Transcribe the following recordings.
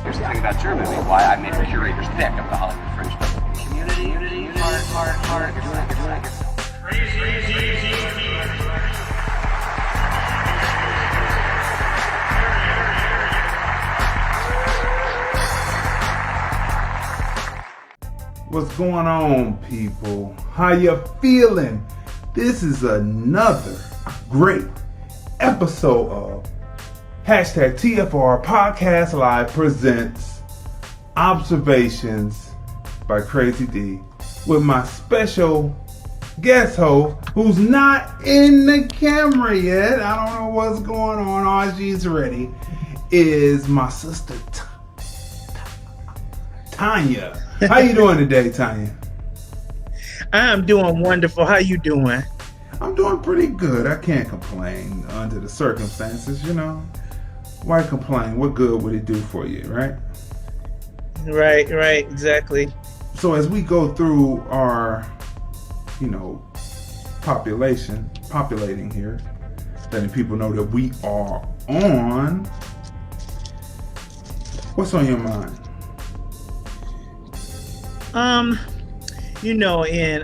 Here's the thing about Germany, why I made a curator's pick of the Hollywood Fringe. Community, heart, What's going on, people? How you feeling? This is another great episode of #TFRPodcastLive presents Observations by Crazy D with my special guest host who's not in the camera yet. I don't know what's going on. All she's ready is my sister Tonya. How you doing today, Tonya? I'm doing wonderful. How you doing? I'm doing pretty good. I can't complain under the circumstances, you know. Why complain? What good would it do for you, right? Right, exactly. So as we go through our, populating here, letting people know that we are on, what's on your mind? And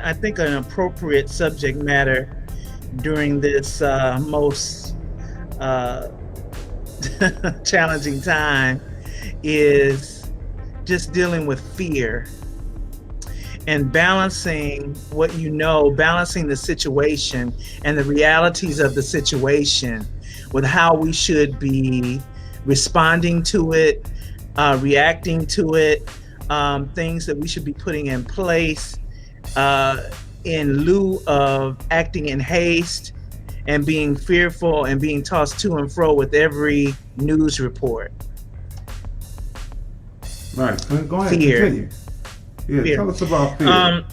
I think an appropriate subject matter during this most challenging time is just dealing with fear and balancing balancing the situation and the realities of the situation with how we should be responding to it, reacting to it, things that we should be putting in place in lieu of acting in haste and being fearful and being tossed to and fro with every news report. Right. Go ahead. Fear. Continue. Yeah, Fear. Tell us about fear.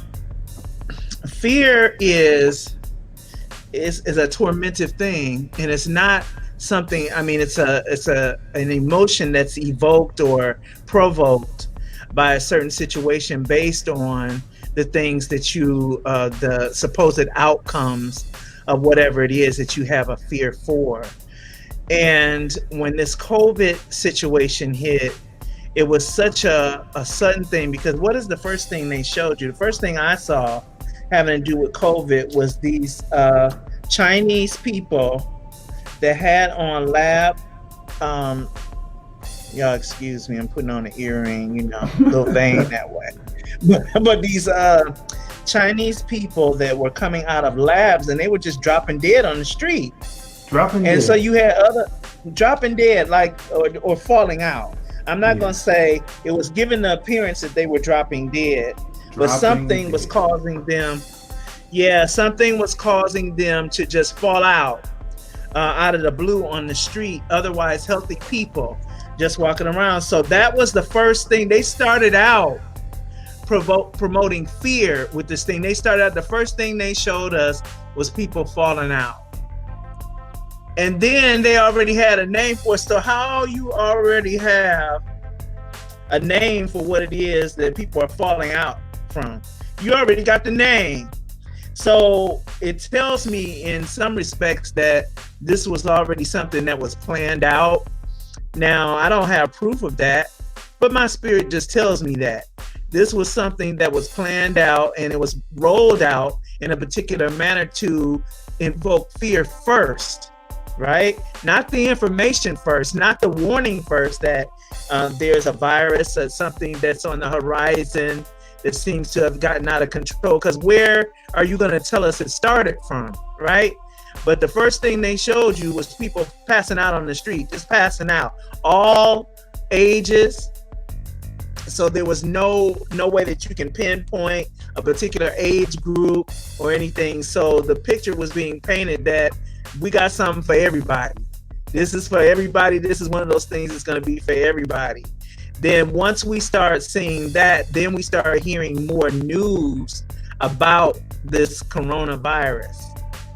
Fear is a tormentive thing, and it's not something. I mean, it's an emotion that's evoked or provoked by a certain situation based on the things that the supposed outcomes of whatever it is that you have a fear for. And when this COVID situation hit, it was such a sudden thing, because what is the first thing they showed you? The first thing I saw having to do with COVID was these Chinese people that had on lab, y'all excuse me, I'm putting on an earring, little vein that way. But these Chinese people that were coming out of labs, and they were just dropping dead on the street. And so you had other dropping dead, or falling out. I'm not going to say it was given the appearance that they were dropping dead, but something was causing them. Yeah, something was causing them to just fall out of the blue on the street. Otherwise healthy people just walking around. So that was the first thing. They started out promoting fear with this thing. They started out, the first thing they showed us was people falling out. And then they already had a name for it. So how you already have a name for what it is that people are falling out from, you already got the name. So it tells me in some respects that this was already something that was planned out. Now, I don't have proof of that, but my spirit just tells me that this was something that was planned out, and it was rolled out in a particular manner to invoke fear first, right? Not the information first, not the warning first that there's a virus or something that's on the horizon that seems to have gotten out of control, because where are you going to tell us it started from, right? But the first thing they showed you was people passing out on the street, just passing out, all ages. So there was no way that you can pinpoint a particular age group or anything. So the picture was being painted that we got something for everybody. This is for everybody. This is one of those things that's going to be for everybody. Then once we start seeing that, then we start hearing more news about this coronavirus,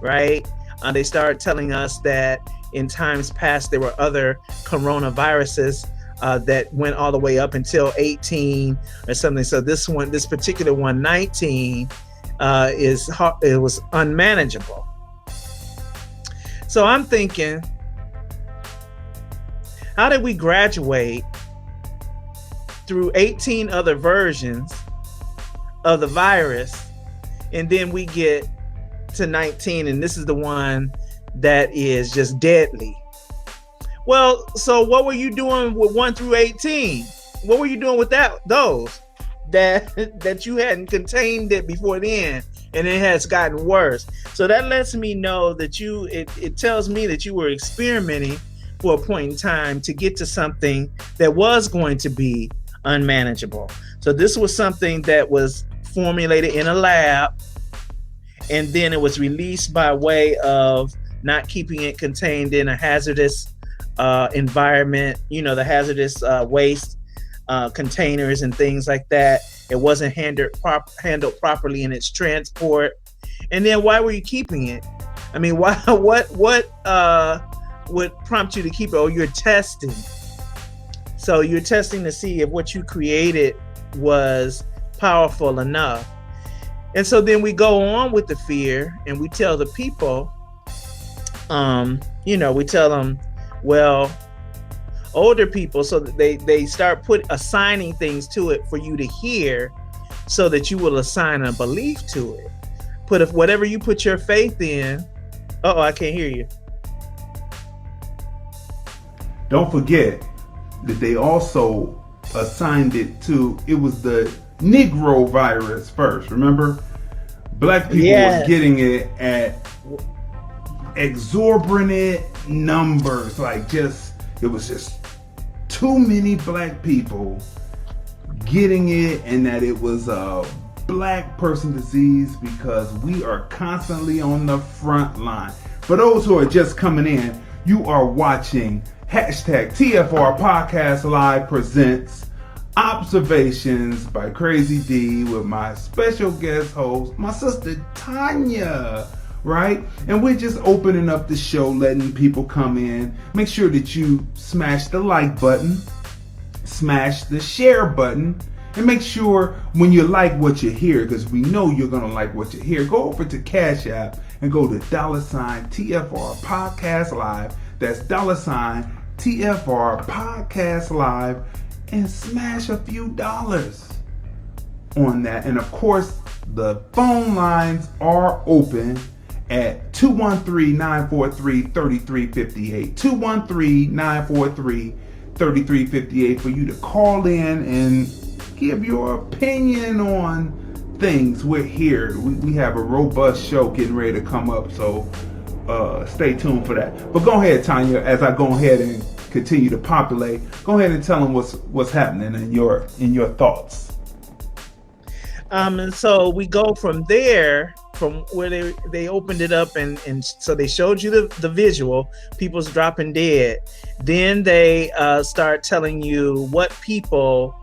right? They started telling us that in times past, there were other coronaviruses that went all the way up until 18 or something. So this particular one, 19, it was unmanageable. So I'm thinking, how did we graduate through 18 other versions of the virus, and then we get to 19, and this is the one that is just deadly. Well, so what were you doing with 1 through 18? What were you doing with those that you hadn't contained it before then, and it has gotten worse? So that lets me know that it tells me that you were experimenting for a point in time to get to something that was going to be unmanageable. So this was something that was formulated in a lab, and then it was released by way of not keeping it contained in a hazardous environment, the hazardous waste containers and things like that. It wasn't handled properly in its transport. And then why were you keeping it? I mean, why? What would prompt you to keep it? Oh, you're testing. So you're testing to see if what you created was powerful enough. And so then we go on with the fear, and we tell the people, we tell them, well, older people, so that they start assigning things to it for you to hear, so that you will assign a belief to it. Whatever you put your faith in. Uh-oh, I can't hear you. Don't forget that they also assigned it to, it was the Negro virus first. Remember? Black people were getting it at exorbitant numbers. It was just too many black people getting it, and that it was a black person disease, because we are constantly on the front line. For those who are just coming in, you are watching #TFR Podcast Live presents Observations by Crazy D with my special guest host, my sister Tonya, right? And we're just opening up the show, letting people come in. Make sure that you smash the like button, smash the share button, and make sure when you like what you hear, because we know you're going to like what you hear, go over to Cash App and go to $TFR Podcast Live. That's $TFR Podcast Live, and smash a few dollars on that. And of course, the phone lines are open at 213-943-3358. 213-943-3358 for you to call in and give your opinion on things. We're here. We have a robust show getting ready to come up, so stay tuned for that. But go ahead, Tonya, as I go ahead and continue to populate, go ahead and tell them what's happening in your thoughts. And so we go from there, from where they opened it up, and so they showed you the visual, people's dropping dead. Then they start telling you what people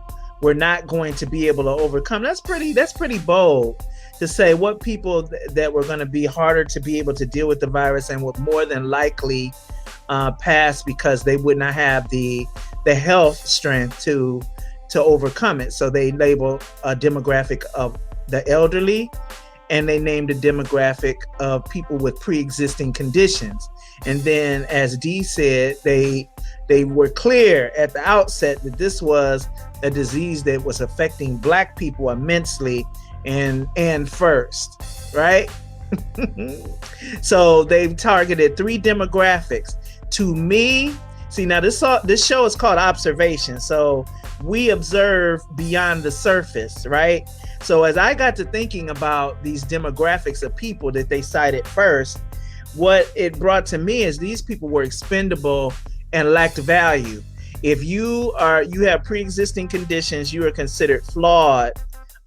were not going to be able to overcome. That's pretty bold to say what people that were going to be harder to be able to deal with the virus and would more than likely pass because they would not have the health strength to overcome it. So they label a demographic of the elderly, and they named a demographic of people with pre-existing conditions. And then, as Dee said, they were clear at the outset that this was a disease that was affecting Black people immensely and first, right? So they've targeted 3 demographics. To me, see, now this show is called Observation, so we observe beyond the surface, right? So as I got to thinking about these demographics of people that they cited first, what it brought to me is these people were expendable and lacked value. If you have pre-existing conditions, you are considered flawed.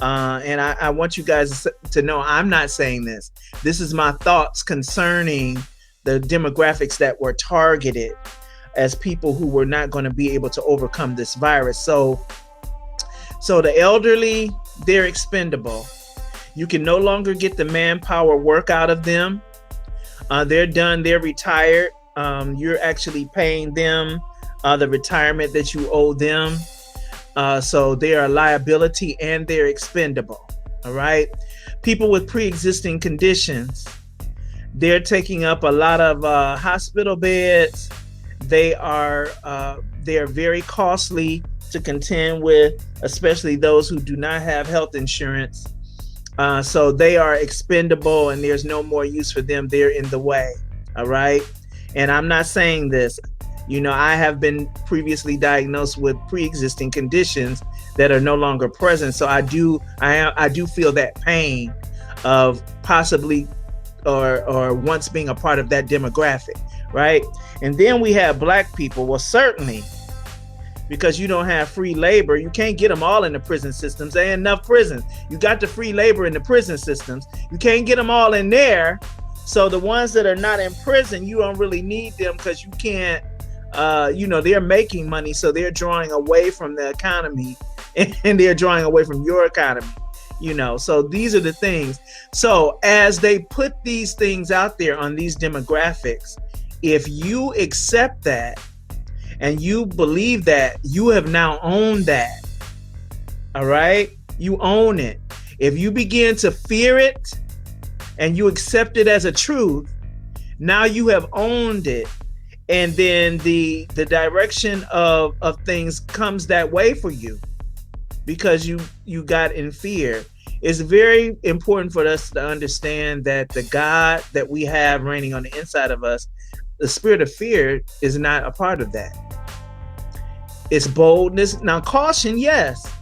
And I want you guys to know I'm not saying this. This is my thoughts concerning the demographics that were targeted as people who were not going to be able to overcome this virus. So the elderly, they're expendable. You can no longer get the manpower work out of them. They're done. They're retired. You're actually paying them the retirement that you owe them. So they are a liability and they're expendable. All right. People with pre-existing conditions, they're taking up a lot of hospital beds. They are they're very costly to contend with, especially those who do not have health insurance. So they are expendable and there's no more use for them. They're in the way. All right. And I'm not saying this, I have been previously diagnosed with pre-existing conditions that are no longer present. So I do feel that pain of possibly or once being a part of that demographic. Right. And then we have Black people. Well, certainly, because you don't have free labor, you can't get them all in the prison systems. There ain't enough prisons. You got the free labor in the prison systems. You can't get them all in there. So the ones that are not in prison, you don't really need them because you can't, they're making money. So they're drawing away from the economy and they're drawing away from your economy, So these are the things. So as they put these things out there on these demographics, if you accept that, and you believe that, you have now owned that. All right? You own it. If you begin to fear it and you accept it as a truth, now you have owned it. And then the direction of things comes that way for you because you got in fear. It's very important for us to understand that the God that we have reigning on the inside of us, the spirit of fear is not a part of that. It's boldness. Now, caution, yes.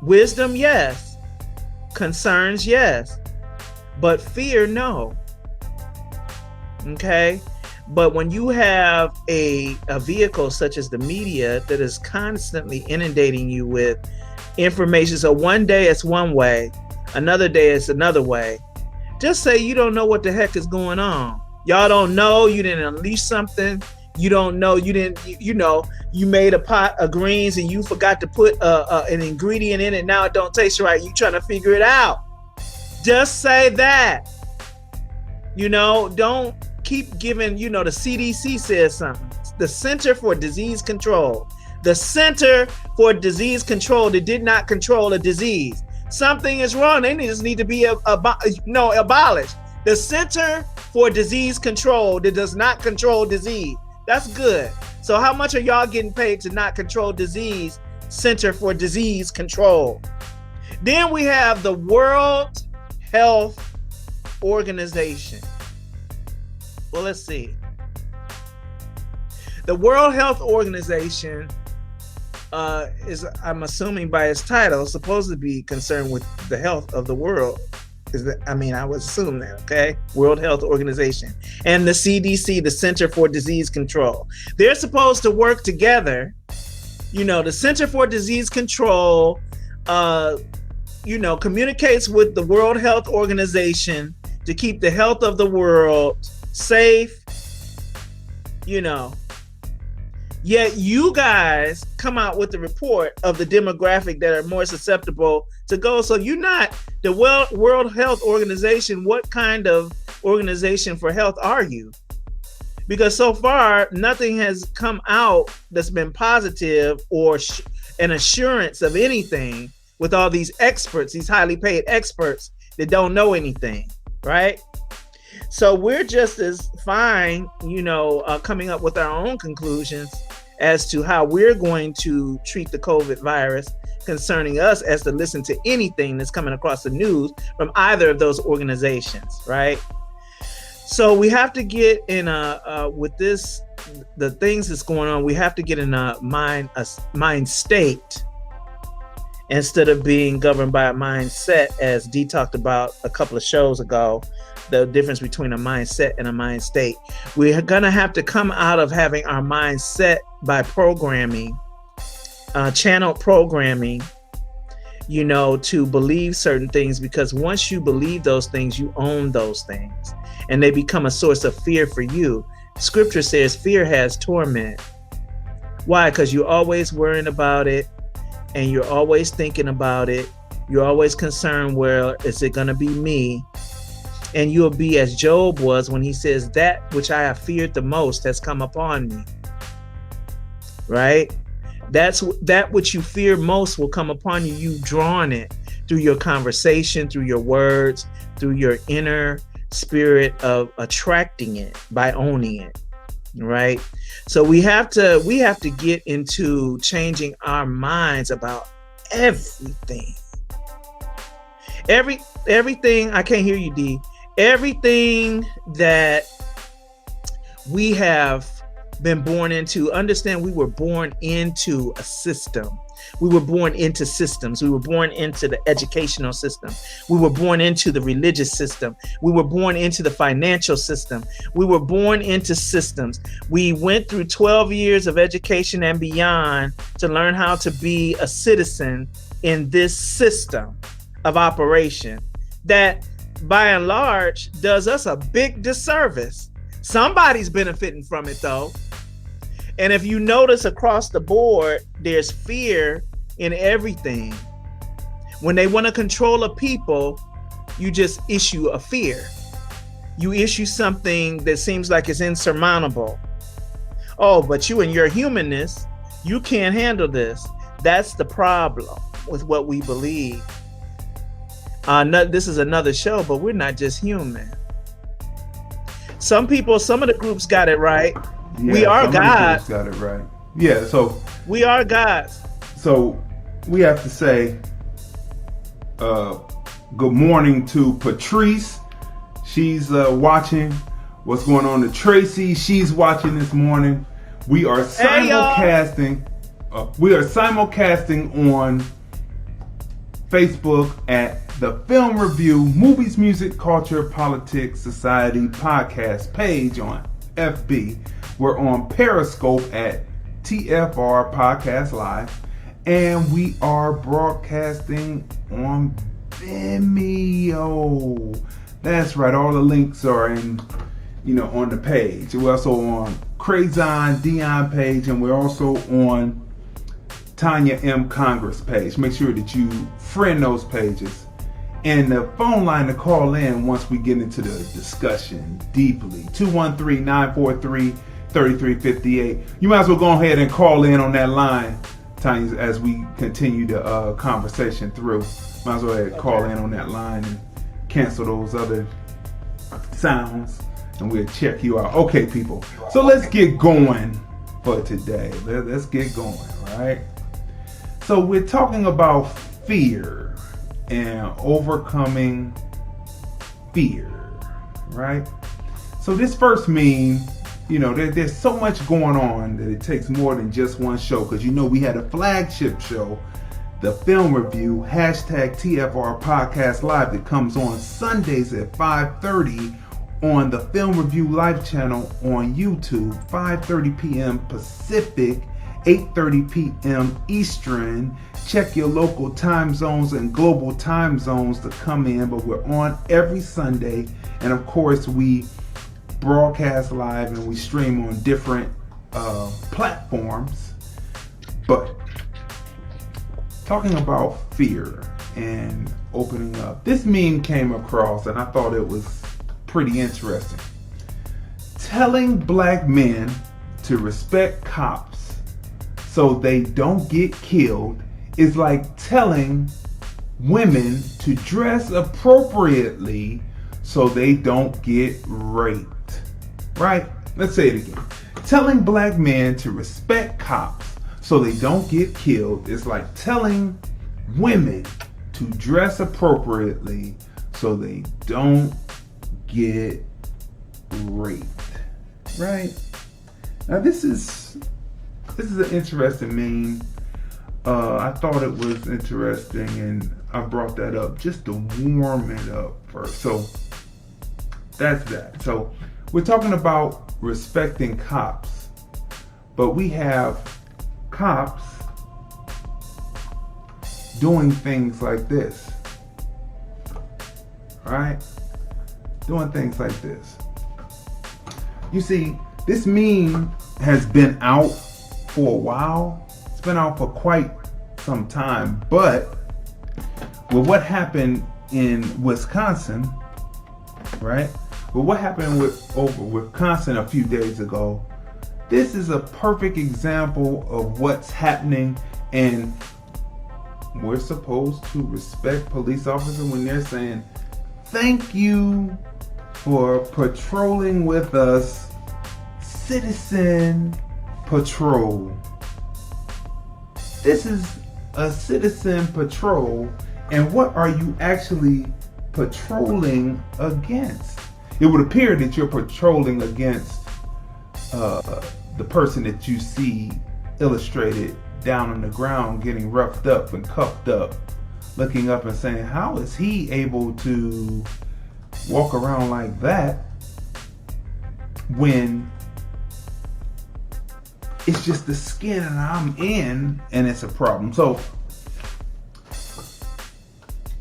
Wisdom, yes. Concerns, yes. But fear, no. Okay? But when you have a vehicle such as the media that is constantly inundating you with information, so one day it's one way, another day it's another way, just say you don't know what the heck is going on. Y'all don't know, you didn't unleash something. You don't know, you made a pot of greens and you forgot to put an ingredient in it. Now it don't taste right. You trying to figure it out. Just say that. Don't keep giving, the CDC says something. The Center for Disease Control. The Center for Disease Control that did not control a disease. Something is wrong. They just need to be abolished. The Center for Disease Control that does not control disease. That's good. So how much are y'all getting paid to not control disease? Center for Disease Control. Then we have the World Health Organization. Well, let's see. The World Health Organization is, I'm assuming by its title, supposed to be concerned with the health of the world. I would assume that, okay? World Health Organization. And the CDC, the Center for Disease Control. They're supposed to work together. The Center for Disease Control, communicates with the World Health Organization to keep the health of the world safe, Yet you guys come out with the report of the demographic that are more susceptible to go. So you're not the World Health Organization. What kind of organization for health are you? Because so far, nothing has come out that's been positive or an assurance of anything with all these experts, these highly paid experts that don't know anything, right? So we're just as fine, coming up with our own conclusions as to how we're going to treat the COVID virus concerning us as to listen to anything that's coming across the news from either of those organizations, right? So we have to get in with this, the things that's going on, we have to get in a mind state instead of being governed by a mindset, as Dee talked about a couple of shows ago, the difference between a mindset and a mind state. We're going to have to come out of having our mind set by programming, channel programming, to believe certain things, because once you believe those things, you own those things and they become a source of fear for you. Scripture says fear has torment. Why? Because you're always worrying about it and you're always thinking about it. You're always concerned, well, is it going to be me? And you'll be as Job was when he says, that which I have feared the most has come upon me. Right? That's that which you fear most will come upon you. You've drawn it through your conversation, through your words, through your inner spirit of attracting it by owning it. right? So we have to get into changing our minds about everything. Everything, I can't hear you, D. Everything that we have been born into, understand we were born into a system. We were born into systems. We were born into the educational system. We were born into the religious system. We were born into the financial system. We were born into systems. We went through 12 years of education and beyond to learn how to be a citizen in this system of operation that, by and large, does us a big disservice. Somebody's benefiting from it, though. And if you notice across the board, there's fear in everything. When they want to control a people, you just issue a fear. You issue something that seems like it's insurmountable. Oh, but you and your humanness, you can't handle this. That's the problem with what we believe. This is another show, but we're not just human. Some of the groups got it right. Yeah, we are gods. Got it right. Yeah, so we are gods. So we have to say good morning to Patrice. She's watching. What's going on to Tracy? She's watching this morning. We are simulcasting. We are simulcasting on Facebook at the Film Review Movies, Music, Culture, Politics, Society podcast page on FB. We're on Periscope at TFRPodcastLive, and we are broadcasting on Vimeo. That's right. All the links are on the page. We're also on Crazon Dion page, and we're also on Tonya M Congress page. Make sure that you friend those pages. And the phone line to call in once we get into the discussion deeply, 213-943-3358. You might as well go ahead and call in on that line, Tanya, as we continue the conversation through. Might as well call in on that line and cancel those other sounds, and we'll check you out. Okay, people. So let's get going for today. Let's get going, right? So we're talking about fear and overcoming fear, right? So this first meme, there's so much going on that it takes more than just one show, because we had a flagship show, the Film Review, #TFRPodcastLive, that comes on Sundays at 5:30 on the Film Review Live channel on YouTube, 5:30 p.m. Pacific, 8:30 p.m. Eastern. Check your local time zones and global time zones to come in, but we're on every Sunday. And of course, we broadcast live and we stream on different platforms. But talking about fear and opening up, this meme came across and I thought it was pretty interesting. Telling black men to respect cops so they don't get killed is like telling women to dress appropriately so they don't get raped. Right? Let's say it again. Telling black men to respect cops so they don't get killed is like telling women to dress appropriately so they don't get raped. Right? Now this is an interesting meme. I thought it was interesting, and I brought that up just to warm it up first. So that's that. So we're talking about respecting cops, but we have cops doing things like this, right? Doing things like this. You see, this meme has been out for a while. It's been out for quite some time, but with what happened in Wisconsin, right? With what happened over Wisconsin a few days ago, this is a perfect example of what's happening, and we're supposed to respect police officers when they're saying, "Thank you for patrolling with us citizen patrol. This is a citizen patrol, and what are you actually patrolling against? It would appear that you're patrolling against the person that you see illustrated down on the ground getting roughed up and cuffed up, looking up and saying, how is he able to walk around like that when it's just the skin and I'm in and it's a problem? So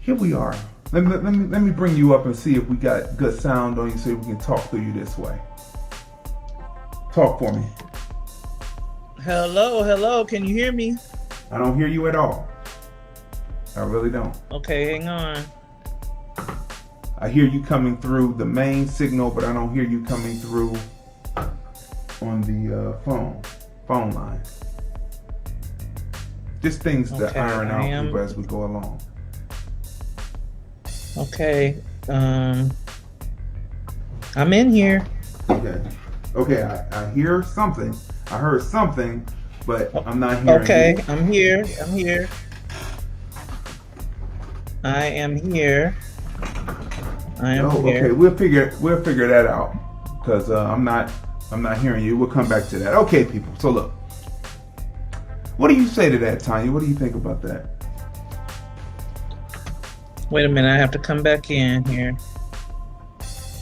here we are. Let me bring you up and see if we got good sound on you so we can talk to you this way. Talk for me. Hello. Can you hear me? I don't hear you at all. I really don't. Okay, hang on. I hear you coming through the main signal, but I don't hear you coming through on the phone line. Just things to iron out people as we go along. Okay. I'm in here. Okay. I hear something. I heard something, but I'm not hearing. Okay, you. I'm here. I am here. Okay, we'll figure that out because I'm not hearing you. We'll come back to that. Okay, people. So look, what do you say to that, Tonya? What do you think about that? Wait a minute, I have to come back in here.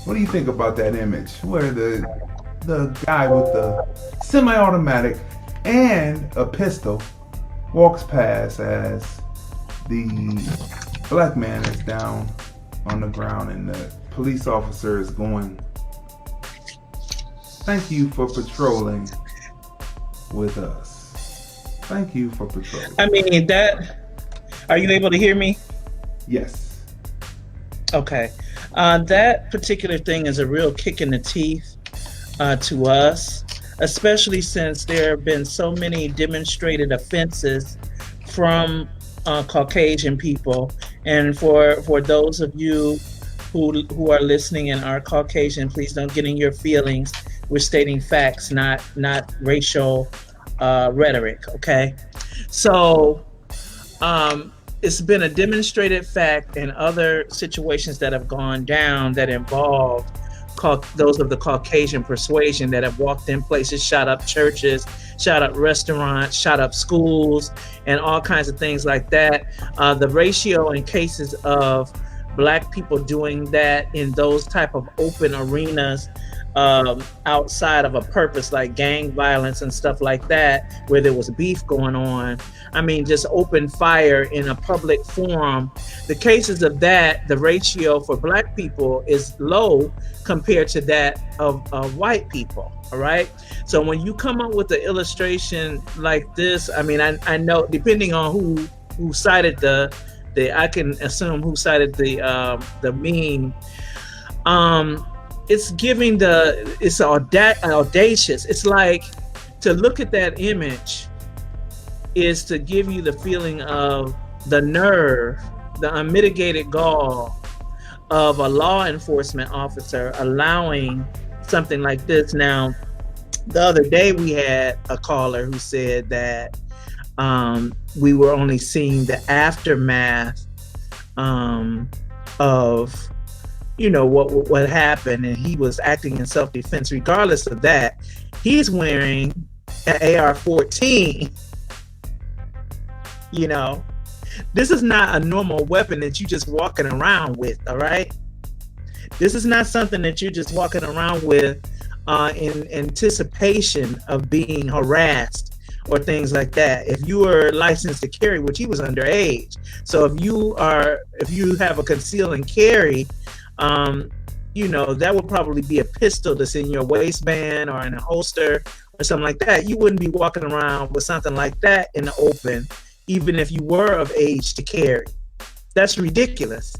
What do you think about that image where the guy with the semi-automatic and a pistol walks past as the black man is down on the ground and the police officer is going, thank you for patrolling with us. Thank you for patrolling. I mean, are you able to hear me? Yes. Okay. That particular thing is a real kick in the teeth to us, especially since there have been so many demonstrated offenses from Caucasian people. And for those of you who are listening and are Caucasian, please don't get in your feelings. We're stating facts, not racial rhetoric, okay? So it's been a demonstrated fact in other situations that have gone down that involve those of the Caucasian persuasion that have walked in places, shot up churches, shot up restaurants, shot up schools, and all kinds of things like that. The ratio in cases of Black people doing that in those type of open arenas outside of a purpose like gang violence and stuff like that, where there was beef going on. I mean, just open fire in a public forum. The cases of that, the ratio for Black people is low compared to that of white people. All right. So when you come up with an illustration like this, I mean, I know depending on who cited I can assume who cited the meme. It's giving it's audacious. It's like, to look at that image is to give you the feeling of the nerve, the unmitigated gall of a law enforcement officer allowing something like this. Now, the other day we had a caller who said that we were only seeing the aftermath of what happened, and he was acting in self-defense. Regardless of that, he's wearing an AR-14. This is not a normal weapon that you just walking around with. All right, this is not something that you're just walking around with in anticipation of being harassed or things like that. If you are licensed to carry, which he was underage, so if you have a conceal and carry, that would probably be a pistol that's in your waistband or in a holster or something like that. You wouldn't be walking around with something like that in the open, even if you were of age to carry. That's ridiculous.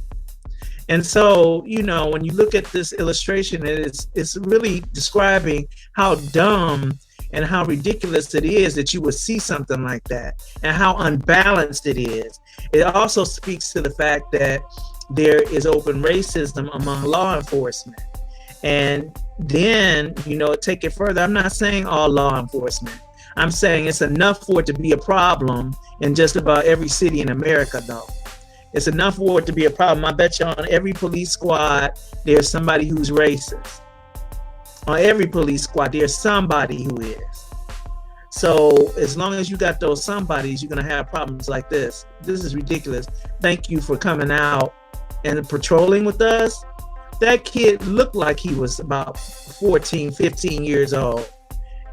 And so, when you look at this illustration, it's really describing how dumb and how ridiculous it is that you would see something like that, and how unbalanced it is. It also speaks to the fact that there is open racism among law enforcement. And then, take it further. I'm not saying all law enforcement. I'm saying it's enough for it to be a problem in just about every city in America, though. It's enough for it to be a problem. I bet you on every police squad, there's somebody who's racist. On every police squad, there's somebody who is. So as long as you got those somebodies, you're going to have problems like this. This is ridiculous. Thank you for coming out and patrolling with us. That kid looked like he was about 14, 15 years old.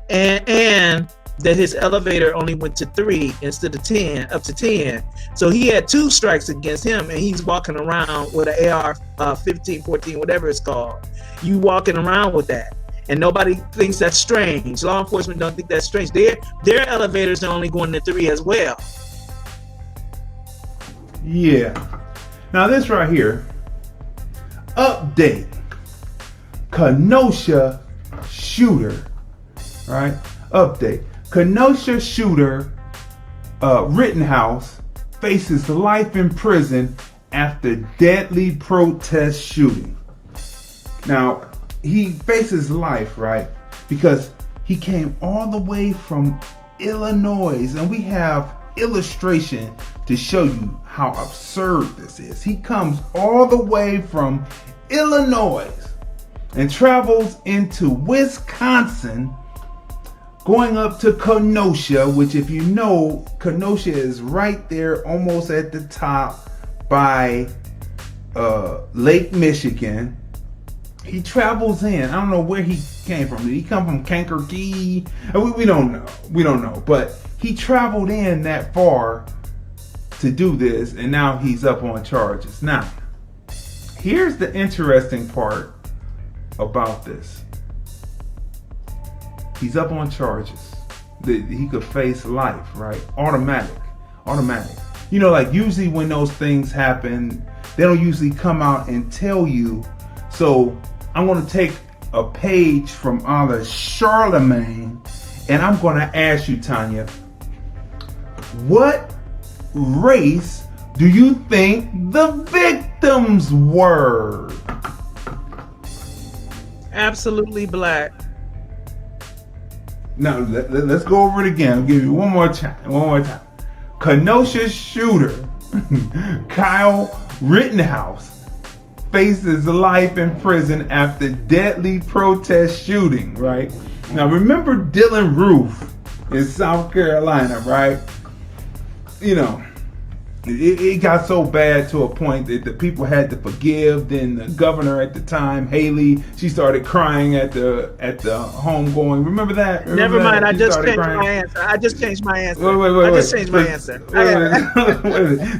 And that his elevator only went to 3 instead of 10, up to 10. So he had 2 strikes against him, and he's walking around with an AR-15, 14, whatever it's called. You walking around with that. And nobody thinks that's strange. Law enforcement don't think that's strange. Their elevators are only going to 3 as well. Yeah. Now this right here, update. Kenosha shooter, right? Update. Kenosha shooter, Rittenhouse, faces life in prison after deadly protest shooting. Now, he faces life, right? Because he came all the way from Illinois, and we have illustration to show you how absurd this is. He comes all the way from Illinois and travels into Wisconsin, going up to Kenosha, which, if you know, Kenosha is right there almost at the top by Lake Michigan. He travels in. I don't know where he came from. Did he come from Kankakee? We don't know. We don't know. But he traveled in that far to do this, and now he's up on charges. Now, here's the interesting part about this. He's up on charges. He could face life, right? Automatic. You know, like usually when those things happen, they don't usually come out and tell you. So I'm going to take a page from either Charlemagne, and I'm going to ask you, Tonya, what race do you think the victims were? Absolutely black. Now, let's go over it again. I'll give you one more time. Kenosha shooter Kyle Rittenhouse faces life in prison after deadly protest shooting, right? Now, remember Dylan Roof in South Carolina, right? You know, it got so bad to a point that the people had to forgive. Then the governor at the time, Haley, she started crying at the homegoing. Remember that? Never mind. I just changed my answer. I just changed my answer.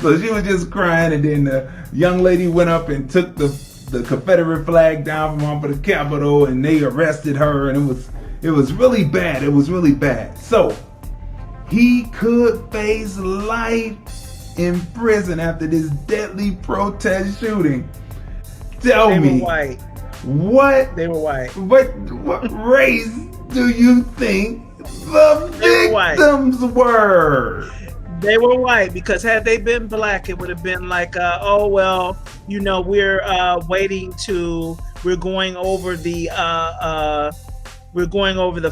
So she was just crying, and then the young lady went up and took the Confederate flag down from off of the Capitol, and they arrested her, and it was really bad. It was really bad. So he could face life in prison after this deadly protest shooting. Tell me, they were white. What? They were white. What race do you think the victims were? They were white, because had they been black, it would have been like, oh well, you know, we're going over the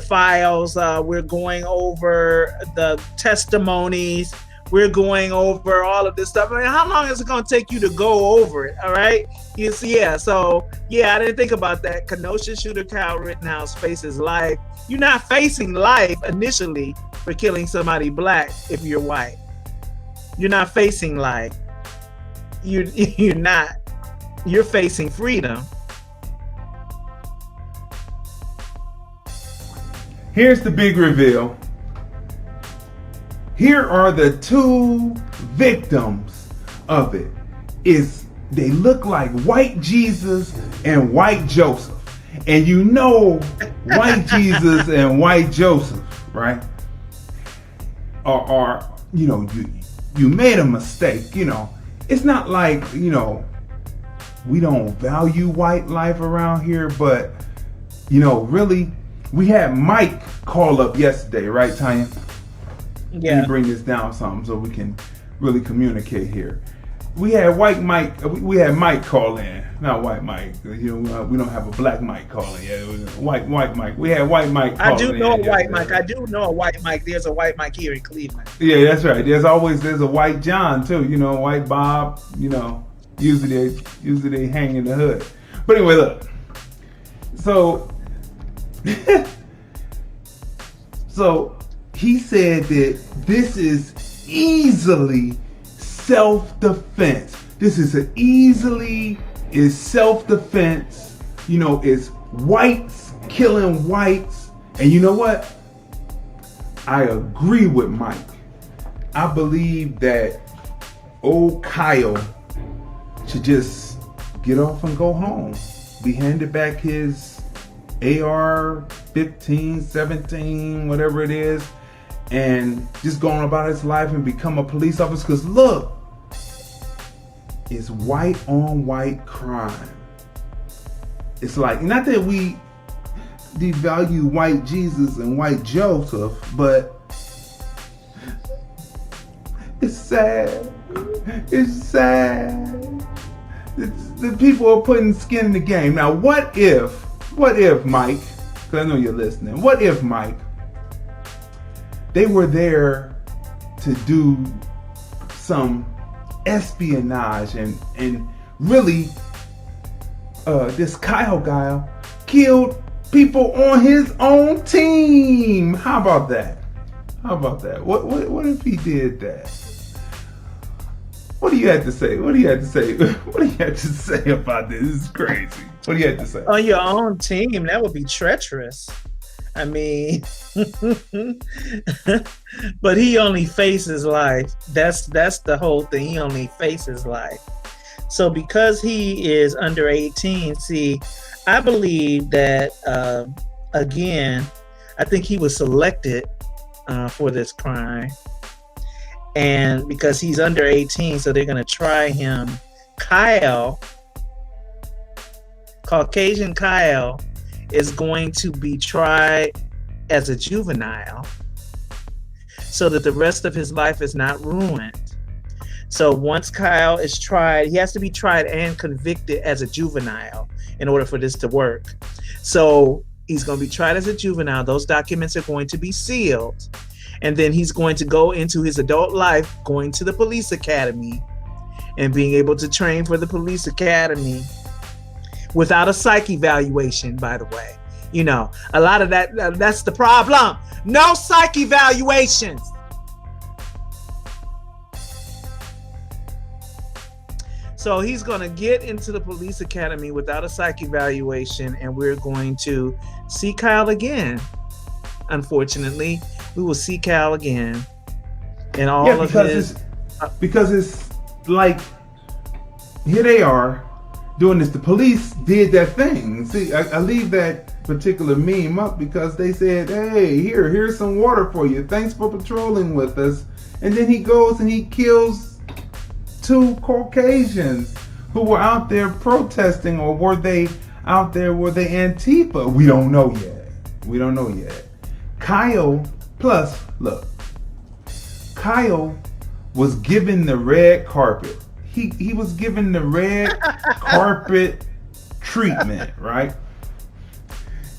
files, we're going over the testimonies. We're going over all of this stuff. I mean, how long is it going to take you to go over it? All right. You see, yeah. So, yeah, I didn't think about that. Kenosha shooter Kyle Rittenhouse faces life. You're not facing life initially for killing somebody black if you're white. You're not facing life. You're not. You're facing freedom. Here's the big reveal. Here are the 2 victims of it. They look like white Jesus and white Joseph. And you know white Jesus and white Joseph, right? Are you know, you made a mistake, you know. It's not like, you know, we don't value white life around here, but you know, really, we had Mike call up yesterday, right, Tonya? Yeah. Let me bring this down something so we can really communicate here. we had White Mike. We had Mike call in, not White Mike. You know, we don't have a Black Mike calling yet. It was White Mike. We had White Mike. I do know a White Mike. I do know a White Mike. There's a White Mike here in Cleveland. Yeah, that's right. There's a White John too. You know, White Bob. You know, usually they hang in the hood. But anyway, look. So he said that this is easily self-defense. This is self-defense. You know, it's whites killing whites. And you know what? I agree with Mike. I believe that old Kyle should just get off and go home. Be handed back his AR-15, 17, whatever it is, and just go on about his life and become a police officer. Because look, it's white on white crime. It's like, not that we devalue white Jesus and white Joseph, but it's sad. It's sad. The people are putting skin in the game. Now, what if Mike, because I know you're listening, what if, Mike, they were there to do some espionage and really this Kyle guy killed people on his own team? How about that? What if he did that? What do you have to say? What do you have to say about this? This is crazy. What do you have to say? On your own team, that would be treacherous. I mean, but he only faces life. That's the whole thing. He only faces life. So because he is under 18, see, I believe that, again, I think he was selected for this crime. And because he's under 18, so they're going to try him. Caucasian Kyle is going to be tried as a juvenile so that the rest of his life is not ruined. So once Kyle is tried, he has to be tried and convicted as a juvenile in order for this to work. So he's going to be tried as a juvenile. Those documents are going to be sealed. And then he's going to go into his adult life, going to the police academy and being able to train for the police academy without a psych evaluation, by the way. You know, a lot of that's the problem. No psych evaluations. So he's going to get into the police academy without a psych evaluation, and we're going to see Kyle again. Unfortunately, we will see Kyle again. And all of his... Because it's like, here they are doing this. The police did that thing. See, I leave that particular meme up because they said, hey, here's some water for you. Thanks for patrolling with us. And then he goes and he kills 2 Caucasians who were out there protesting, or were they Antifa? We don't know yet. Kyle, plus, look, Kyle was given the red carpet. He was given the red carpet treatment, right?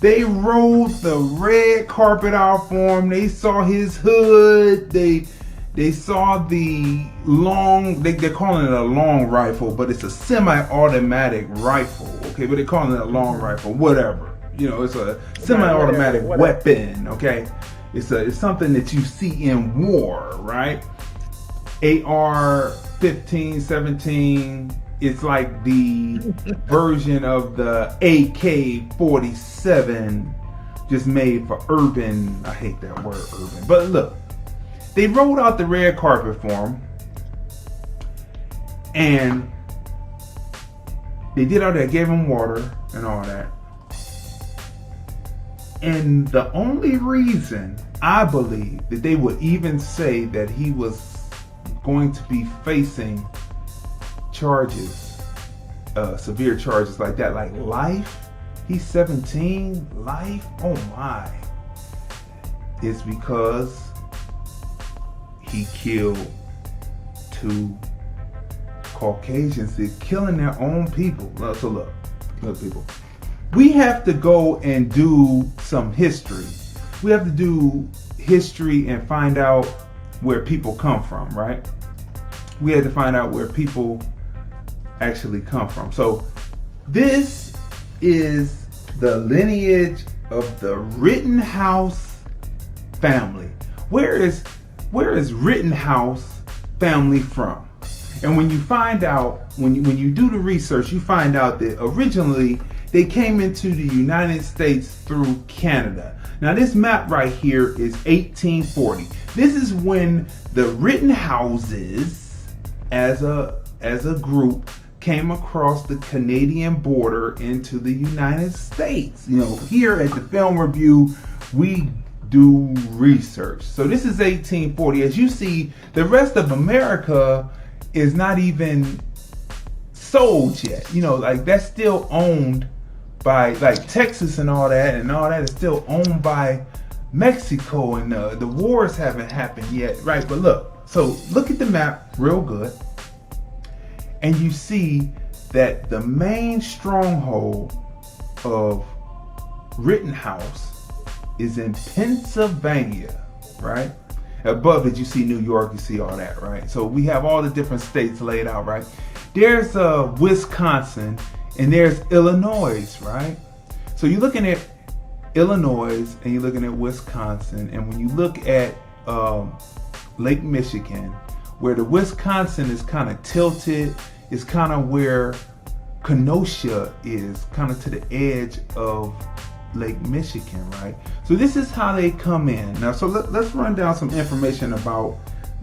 They rolled the red carpet out for him. They saw his hood. They saw the long, they're calling it a long rifle, but it's a semi-automatic rifle, okay? But they're calling it a long rifle, whatever. You know, it's a semi-automatic weapon, okay? It's something that you see in war, right? AR-15, 17, it's like the version of the AK-47 just made for urban, I hate that word, urban. But look, they rolled out the red carpet for him, and they did all that, gave him water and all that. And the only reason I believe that they would even say that he was going to be facing charges, severe charges like that, like life, he's 17, life, oh my, is because he killed 2 Caucasians, they're killing their own people. So look people. We have to go and do some history. We have to do history and find out where people come from, right? We had to find out where people actually come from. So this is the lineage of the Rittenhouse family. Where is Rittenhouse family from? And when you find out, when you do the research, you find out that originally they came into the United States through Canada. Now this map right here is 1840. This is when the Rittenhouses as a group came across the Canadian border into the United States. You know, here at the Film Review, we do research. So this is 1840. As you see, the rest of America is not even sold yet. You know, like that's still owned by, like, Texas and all that is still owned by Mexico, and the wars haven't happened yet, right? But look at the map real good, and you see that the main stronghold of Rittenhouse is in Pennsylvania, right? Above it, you see New York, you see all that, right? So we have all the different states laid out, right? There's Wisconsin, and there's Illinois, right? So you're looking at Illinois and you're looking at Wisconsin, and when you look at Lake Michigan, where the Wisconsin is kind of tilted, is kind of where Kenosha is, kind of to the edge of Lake Michigan, right? So this is how they come in. Now, so let's run down some information about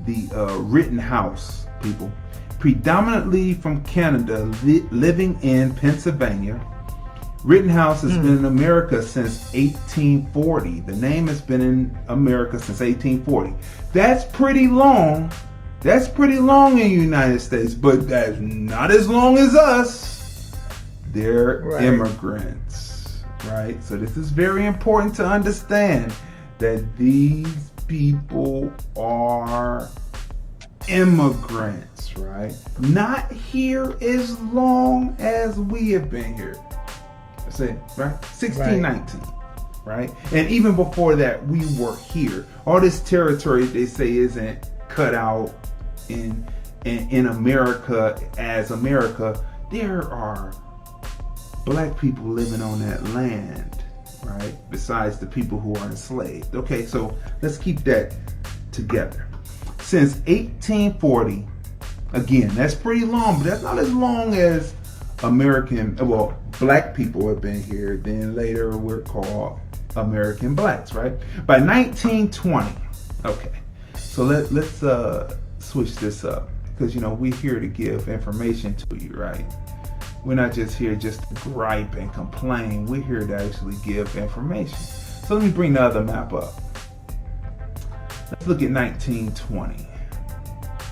the Rittenhouse people. Predominantly from Canada, living in Pennsylvania. Rittenhouse has been in America since 1840. The name has been in America since 1840. That's pretty long. That's pretty long in the United States, but that's not as long as us. They're immigrants, right? So this is very important to understand that these people are immigrants, right? Not here as long as we have been here. That's it, right? 1619, right? And even before that, we were here. All this territory they say isn't cut out in America as America. There are black people living on that land, right? Besides the people who are enslaved. Okay, so let's keep that together. Since 1840, again, that's pretty long, but that's not as long as black people have been here. Then later we're called American blacks, right? By 1920, okay, so let's switch this up, because you know we're here to give information to you, right? We're not just here just to gripe and complain. We're here to actually give information. So let me bring the other map up. Let's look at 1920.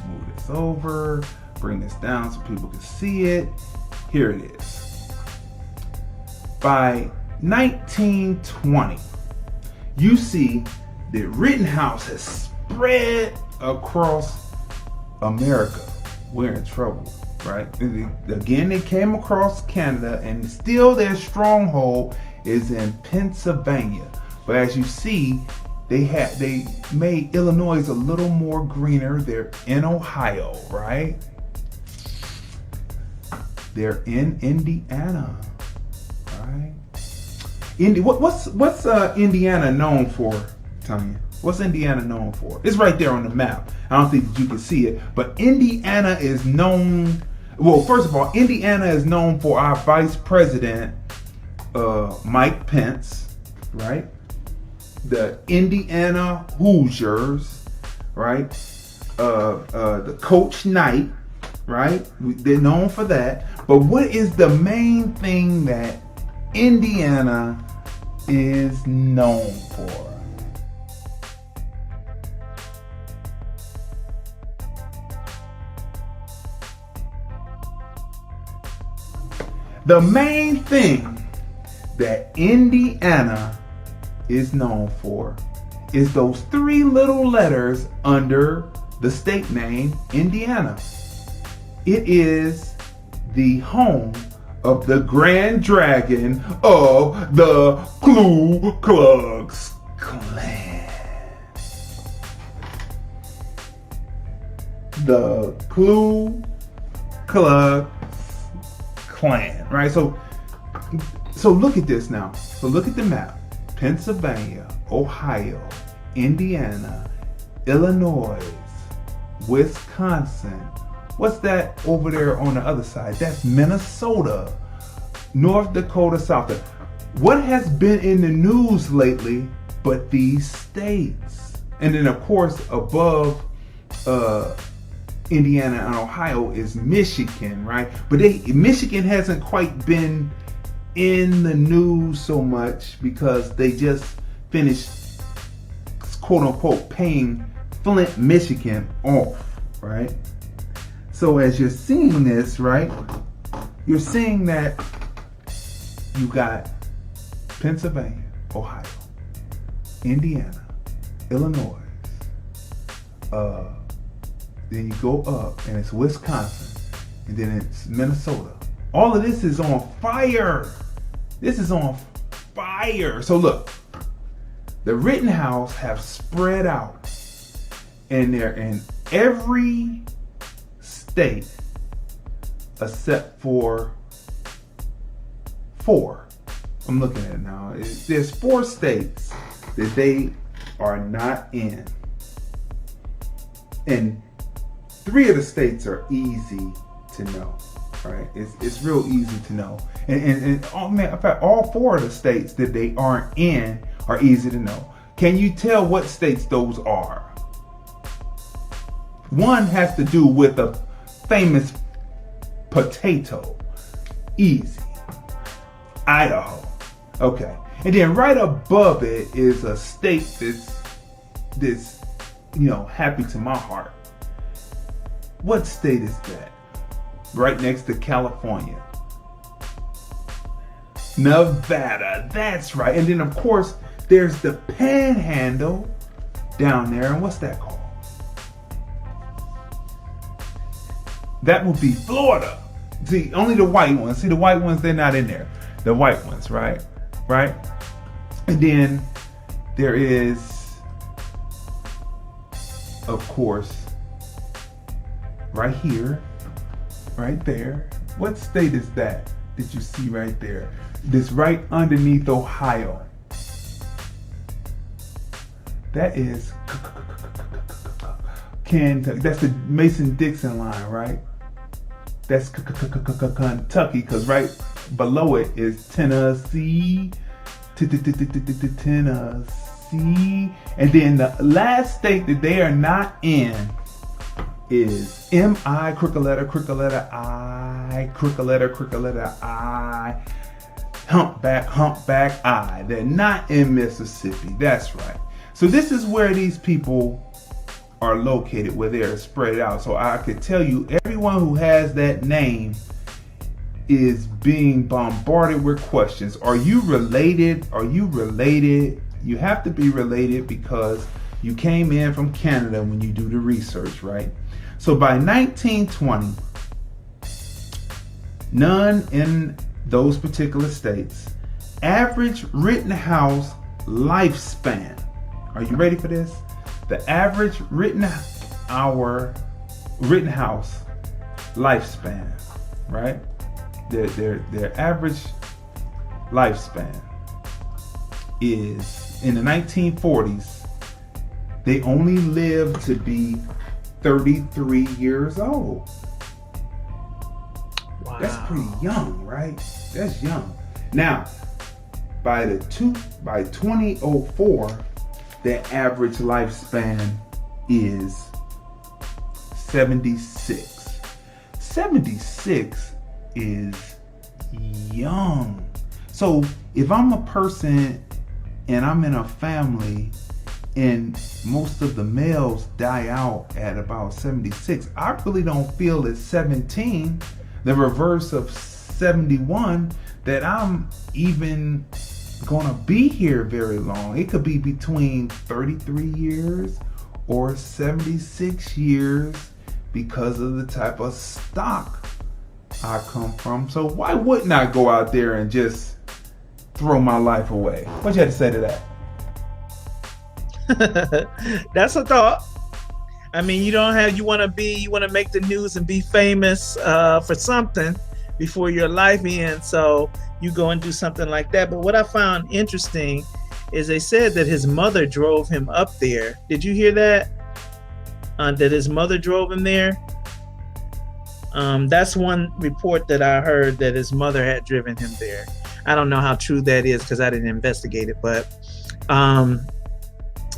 Move this over, bring this down so people can see it. Here it is. By 1920, you see that Rittenhouse has spread across America. We're in trouble, right? Again, they came across Canada, and still their stronghold is in Pennsylvania. But as you see, they made Illinois a little more greener. They're in Ohio, right? They're in Indiana, right? What's Indiana known for, Tonya? What's Indiana known for? It's right there on the map. I don't think that you can see it, but Indiana is known. Well, first of all, Indiana is known for our Vice President, Mike Pence, right? The Indiana Hoosiers, right? The Coach Knight, right? They're known for that. But what is the main thing that Indiana is known for? The main thing that Indiana is known for is those three little letters under the state name Indiana. It is the home of the Grand Dragon of the Ku Klux Klan. The Ku Klux Klan, right? So look at this now. So look at the map. Pennsylvania, Ohio, Indiana, Illinois, Wisconsin. What's that over there on the other side? That's Minnesota, North Dakota, South Dakota. What has been in the news lately but these states? And then of course above Indiana and Ohio is Michigan, right? But Michigan hasn't quite been in the news so much because they just finished, quote unquote, paying Flint, Michigan off, right? So as you're seeing this, right, you're seeing that you got Pennsylvania, Ohio, Indiana, Illinois, then you go up and it's Wisconsin, and then it's Minnesota. All of this is on fire. This is on fire. So look, the Rittenhouse have spread out, and they're in every state except for 4. I'm looking at it now. There's 4 states that they are not in, and 3 of the states are easy to know. Right, it's real easy to know, and oh man, in fact, all 4 of the states that they aren't in are easy to know. Can you tell what states those are? One has to do with a famous potato. Easy. Idaho. Okay, and then right above it is a state that's happy to my heart. What state is that? Right next to California. Nevada, that's right. And then of course there's the Panhandle down there, and what's that called? That would be Florida. See, only the white ones. See, the white ones, they're not in there. The white ones, right? Right? And then there is, of course, right here, right there. What state is that you see right there? This right underneath Ohio. That is Kentucky. That's the Mason-Dixon line, right? That's Kentucky, because right below it is Tennessee. Tennessee. And then the last state that they are not in is M-I, crooked letter I, crooked letter I, humpback I. They're not in Mississippi. That's right. So this is where these people are located, where they're spread out. So I could tell you, everyone who has that name is being bombarded with questions. Are you related? Are you related? You have to be related because you came in from Canada when you do the research, right? So by 1920, none in those particular states, average Rittenhouse lifespan. Are you ready for this? The average Rittenhouse lifespan, right? Their average lifespan is, in the 1940s, they only lived to be 33 years old. Wow. That's pretty young, right? That's young. Now, by 2004, the average lifespan is 76. 76 is young. So if I'm a person and I'm in a family and most of the males die out at about 76, I really don't feel at 17, the reverse of 71, that I'm even gonna be here very long. It could be between 33 years or 76 years because of the type of stock I come from. So why wouldn't I go out there and just throw my life away? What you had to say to that? That's a thought. I mean, you want to make the news and be famous for something before your life ends. So you go and do something like that. But what I found interesting is they said that his mother drove him up there. Did you hear that? That his mother drove him there? That's one report that I heard, that his mother had driven him there. I don't know how true that is because I didn't investigate it, but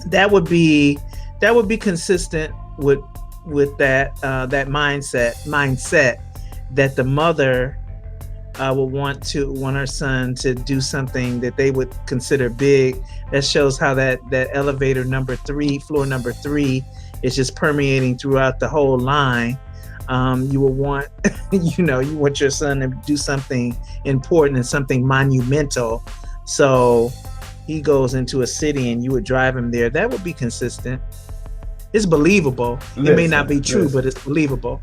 that would be consistent with that mindset that the mother would want her son to do something that they would consider big. That shows how that elevator floor number 3 is just permeating throughout the whole line. You will want, you want your son to do something important and something monumental. So he goes into a city and you would drive him there. That would be consistent. It's believable. It may not be true, but it's believable.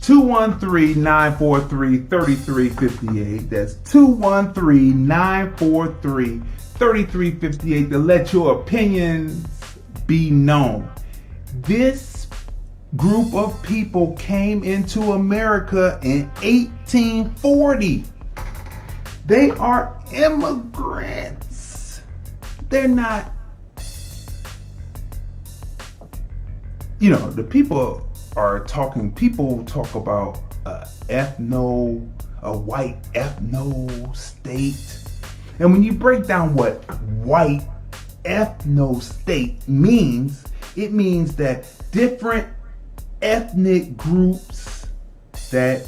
213-943-3358. That's 213-943-3358 to let your opinions be known. This group of people came into America in 1840. They are immigrants. They're not, the people talk about a white ethno state. And when you break down what white ethno state means, it means that different ethnic groups that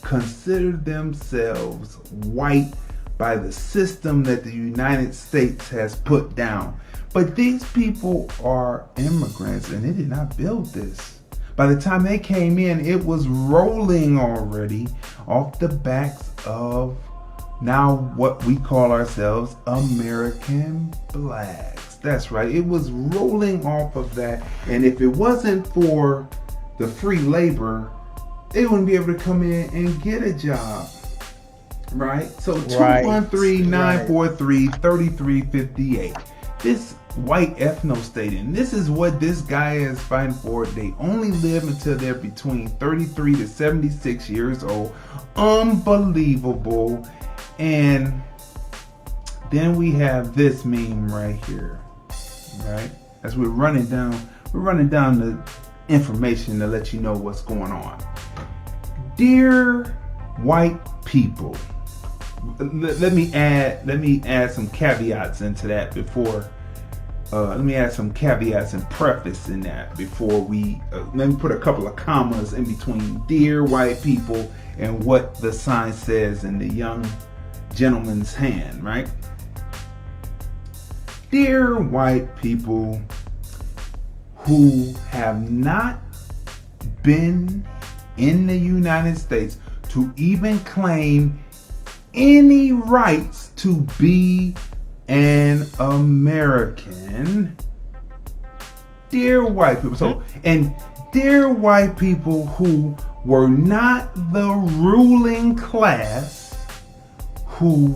consider themselves white by the system that the United States has put down. But these people are immigrants and they did not build this. By the time they came in, it was rolling already off the backs of now what we call ourselves American blacks. That's right. It was rolling off of that. And if it wasn't for the free labor, they wouldn't be able to come in and get a job. Right? So 213-943-3358. This white ethno state, and this is what this guy is fighting for. They only live until they're between 33 to 76 years old. Unbelievable. And then we have this meme right here, right? As we're running down the information to let you know what's going on. Dear white people, let me add some caveats into that before. Let me add some caveats and preface in that before we. Let me put a couple of commas in between "dear white people" and what the sign says in the young gentleman's hand. Right? Dear white people who have not been in the United States to even claim any rights to be an American. Dear white people. So, and dear white people who were not the ruling class who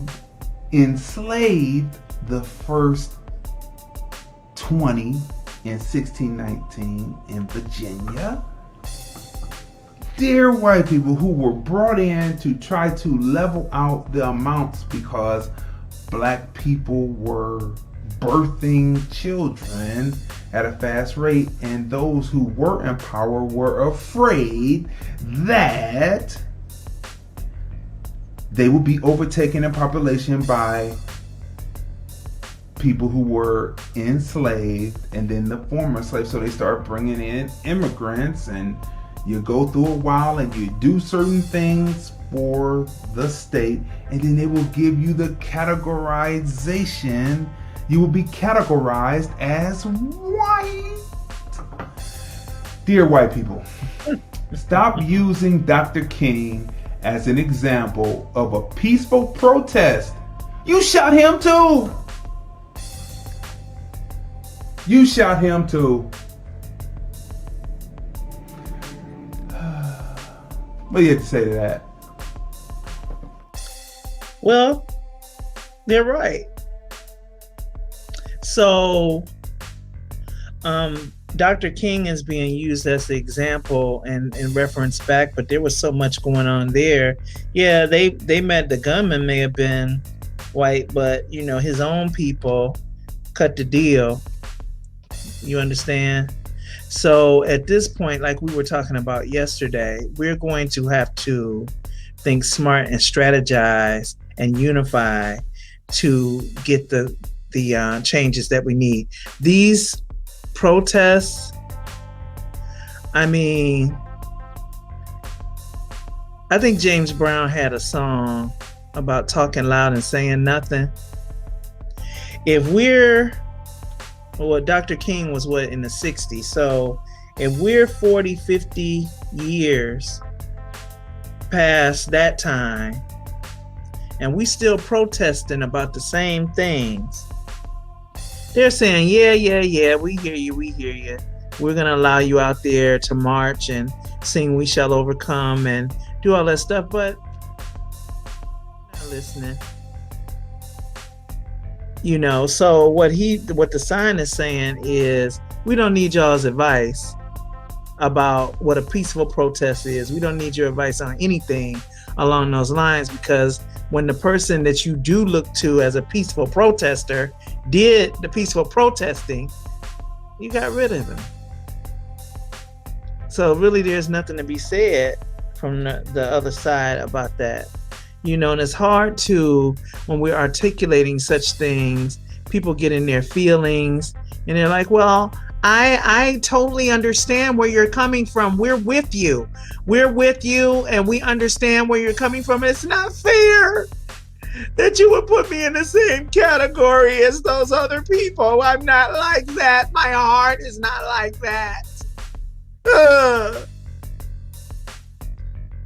enslaved the first 20 in 1619 in Virginia. Dear white people who were brought in to try to level out the amounts because black people were birthing children at a fast rate, and those who were in power were afraid that they would be overtaken in population by people who were enslaved and then the former slaves. So they start bringing in immigrants, and you go through a while and you do certain things for the state, and then they will give you the categorization. You will be categorized as white. Dear white people, stop using Dr. King as an example of a peaceful protest. You shot him too. You shot him too. What do you have to say to that? Well, they're right. So, Dr. King is being used as the example and reference back, but there was so much going on there. Yeah, they met, the gunman may have been white, but you know, his own people cut the deal. You understand? So at this point, like we were talking about yesterday, we're going to have to think smart and strategize and unify to get the changes that we need. These protests, I mean, I think James Brown had a song about talking loud and saying nothing. If Dr. King was in the 60s. So if we're 40, 50 years past that time and we still protesting about the same things, they're saying, yeah, we hear you. We're going to allow you out there to march and sing We Shall Overcome and do all that stuff, but not listening. You know, so what the sign is saying is, we don't need y'all's advice about what a peaceful protest is. We don't need your advice on anything along those lines, because when the person that you do look to as a peaceful protester did the peaceful protesting, you got rid of him. So really there's nothing to be said from the other side about that. You know, and it's hard to, when we're articulating such things, people get in their feelings and they're like, well, I totally understand where you're coming from. We're with you. And we understand where you're coming from. It's not fair that you would put me in the same category as those other people. I'm not like that. My heart is not like that.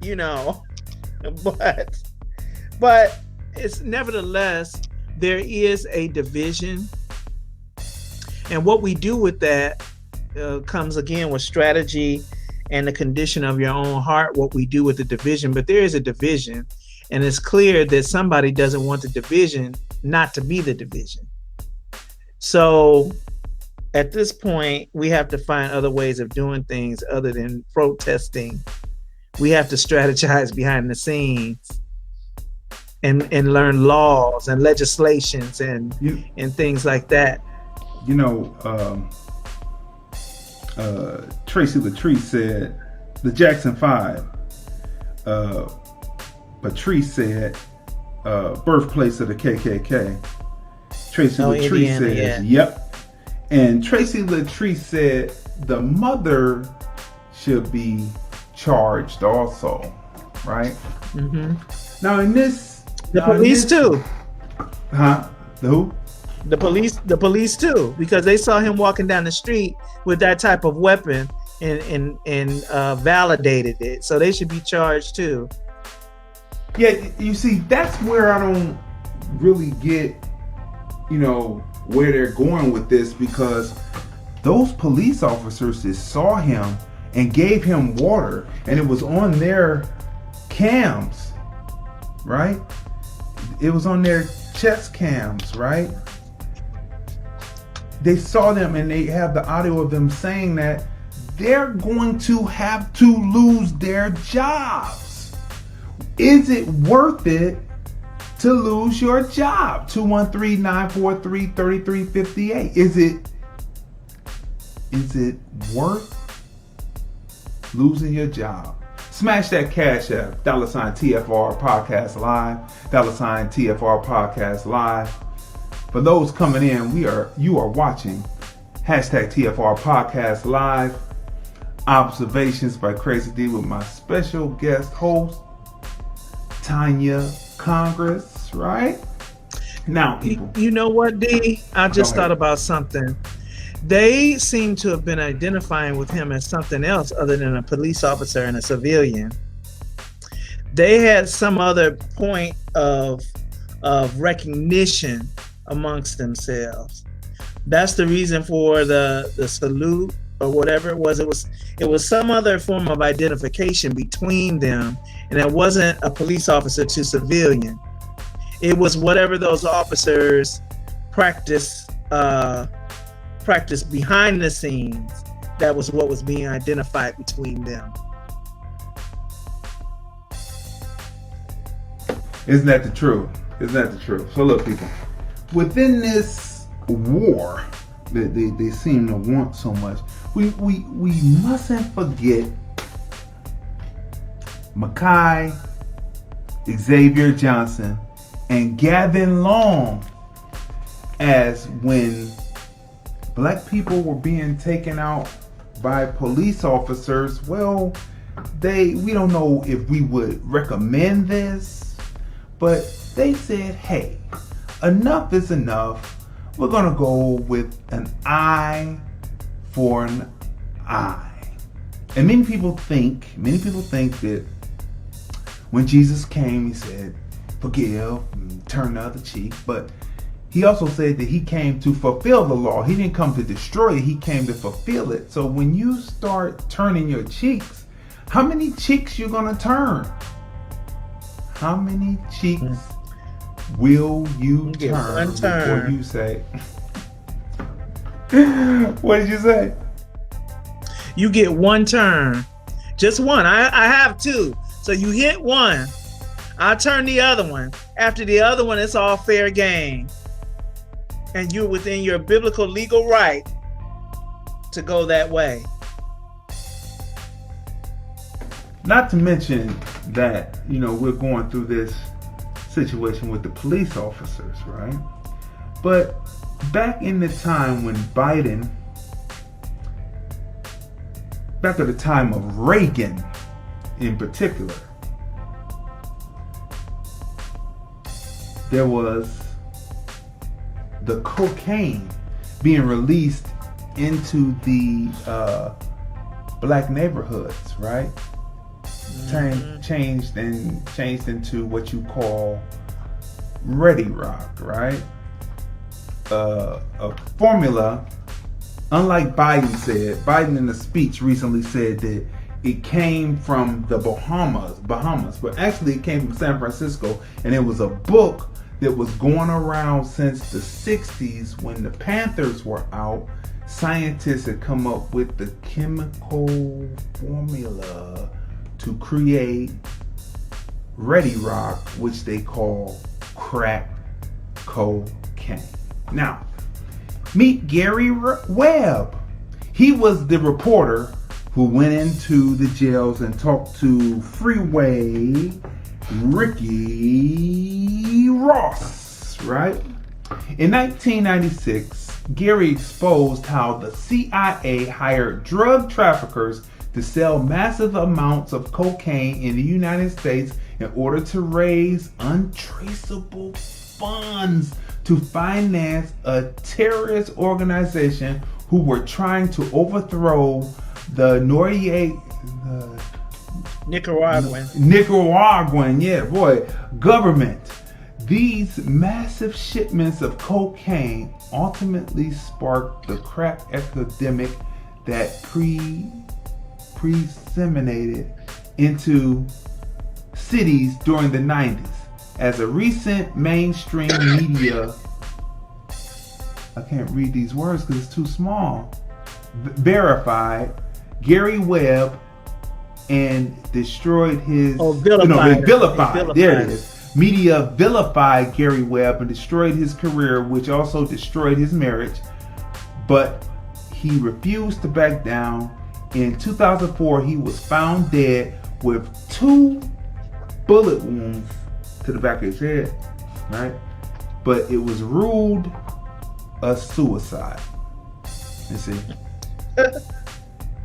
You know, but it's nevertheless, there is a division. And what we do with that comes again with strategy and the condition of your own heart, what we do with the division. But there is a division, and it's clear that somebody doesn't want the division not to be the division. So at this point, we have to find other ways of doing things other than protesting. We have to strategize behind the scenes and learn laws and legislations and things like that. You know, Tracy Latrice said, the Jackson 5. Patrice said, birthplace of the KKK. Tracy Latrice Indiana, says, yep. And Tracy Latrice said the mother should be charged also, right? Mm-hmm. Now in this... The police too. Huh? The who? The police too, because they saw him walking down the street with that type of weapon and validated it. So they should be charged too. Yeah, you see, that's where I don't really get, where they're going with this, because those police officers that saw him and gave him water, and it was on their cams, right? It was on their chest cams, right? They saw them and they have the audio of them saying that they're going to have to lose their jobs. Is it worth it to lose your job? 213-943-3358. Is it worth losing your job? Smash that Cash App, $ TFR Podcast Live, $ TFR Podcast Live. For those coming in, you are watching #TFR Podcast Live Observations by Crazy D with my special guest host, Tonya Congress, right? Now, people. You know what, D? I just thought about something. They seem to have been identifying with him as something else other than a police officer and a civilian. They had some other point of recognition amongst themselves. That's the reason for the salute or whatever it was. It was some other form of identification between them, and it wasn't a police officer to civilian. It was whatever those officers practice behind the scenes. That was what was being identified between them. Isn't that the truth? Isn't that the truth? So look, people, within this war that they seem to want so much, we mustn't forget Mackay, Xavier Johnson, and Gavin Long, as when black people were being taken out by police officers. Well, we don't know if we would recommend this, but they said, hey, enough is enough. We're gonna go with an eye for an eye. And many people think that when Jesus came, he said, forgive and turn the other cheek. But he also said that he came to fulfill the law. He didn't come to destroy it. He came to fulfill it. So when you start turning your cheeks, how many cheeks you gonna turn? How many cheeks will you turn before you say? What did you say? You get one turn, just one. I have two. So you hit one, I'll turn the other one. After the other one, it's all fair game. And you're within your biblical legal right to go that way. Not to mention that, we're going through this situation with the police officers, right? But back in the time when back at the time of Reagan in particular, there was the cocaine being released into the black neighborhoods, right? Changed into what you call Ready Rock, right? A formula, unlike Biden in a speech recently said that it came from the Bahamas, but actually it came from San Francisco, and it was a book that was going around since the 60s when the Panthers were out. Scientists had come up with the chemical formula to create Ready Rock, which they call crack cocaine. Now, meet Gary Webb. He was the reporter who went into the jails and talked to Freeway Ricky Ross, right? In 1996, Gary exposed how the CIA hired drug traffickers to sell massive amounts of cocaine in the United States in order to raise untraceable funds to finance a terrorist organization who were trying to overthrow the Nicaraguan government. These massive shipments of cocaine ultimately sparked the crack epidemic that disseminated into cities during the 90s. As a recent mainstream media, I can't read these words because it's too small, verified, Gary Webb and destroyed his... vilified. There it is. Media vilified Gary Webb and destroyed his career, which also destroyed his marriage. But he refused to back down. In 2004, he was found dead with 2 bullet wounds to the back of his head, right? But it was ruled a suicide. You see?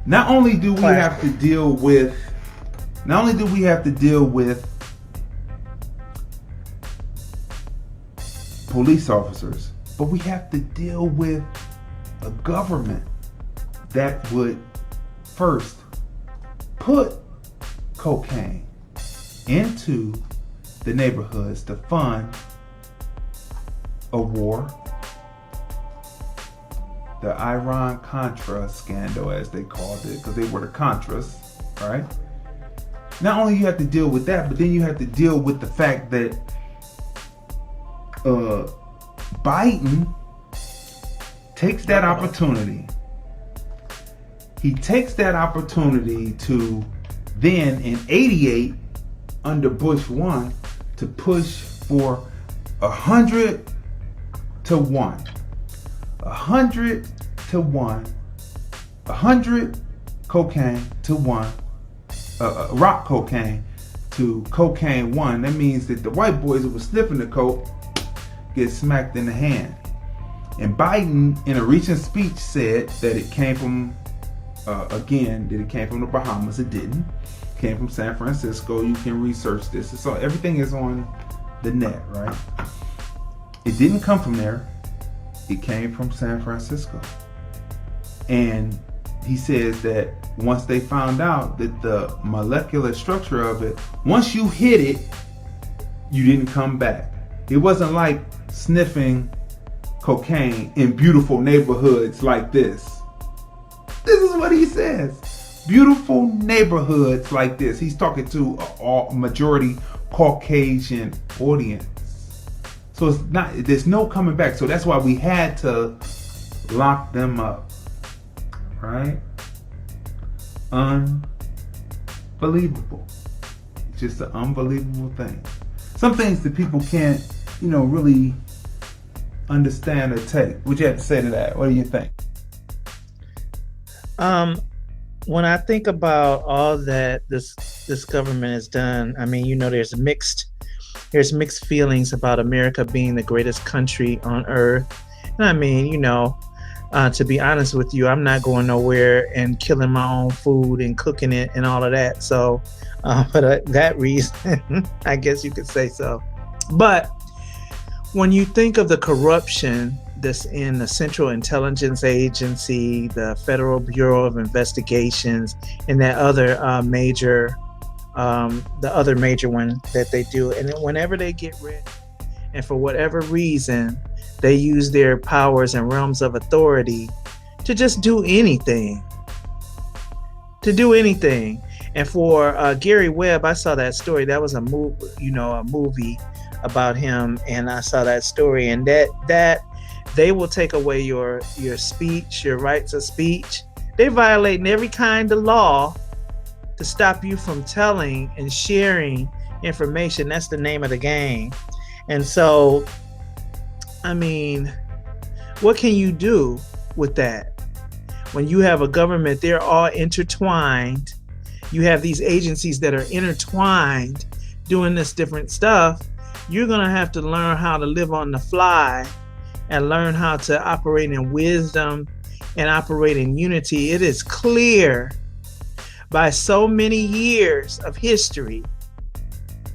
Not only do we have to deal with police officers, but we have to deal with a government that would first put cocaine into the neighborhoods to fund a war the Iran-Contra scandal, as they called it, because they were the Contras, right? Not only you have to deal with that, but then you have to deal with the fact that Biden takes that opportunity. He takes that opportunity to then, in '88, under Bush 1, to push for 100 to 1. 100 to 1. 100 cocaine to 1. Rock cocaine to cocaine 1. That means that the white boys who were sniffing the coke get smacked in the hand. And Biden, in a recent speech, said that it came from, it came from the Bahamas. It didn't. It came from San Francisco. You can research this. So everything is on the net, right? It didn't come from there. It came from San Francisco. And he says that once they found out that the molecular structure of it, once you hit it, you didn't come back. It wasn't like sniffing cocaine in beautiful neighborhoods like this. This is what he says. Beautiful neighborhoods like this. He's talking to a majority Caucasian audience. So it's not, there's no coming back. So that's why we had to lock them up. Right? Unbelievable. It's just an unbelievable thing. Some things that people can't, really understand or take. What you have to say to that? What do you think? When I think about all that this government has done, I mean, there's mixed feelings about America being the greatest country on earth. And I mean, to be honest with you, I'm not going nowhere and killing my own food and cooking it and all of that. So, for that reason, I guess you could say so. But when you think of the corruption that's in the Central Intelligence Agency, the Federal Bureau of Investigations, and that other major one that they do, and then whenever they get ready, and for whatever reason, they use their powers and realms of authority to just do anything. And for Gary Webb, I saw that story. That was a movie about him, and I saw that story. And that they will take away your speech, your rights of speech. They're violating every kind of law to stop you from telling and sharing information. That's the name of the game. And so, I mean, what can you do with that? When you have a government, they're all intertwined. You have these agencies that are intertwined doing this different stuff. You're going to have to learn how to live on the fly and learn how to operate in wisdom and operate in unity. It is clear by so many years of history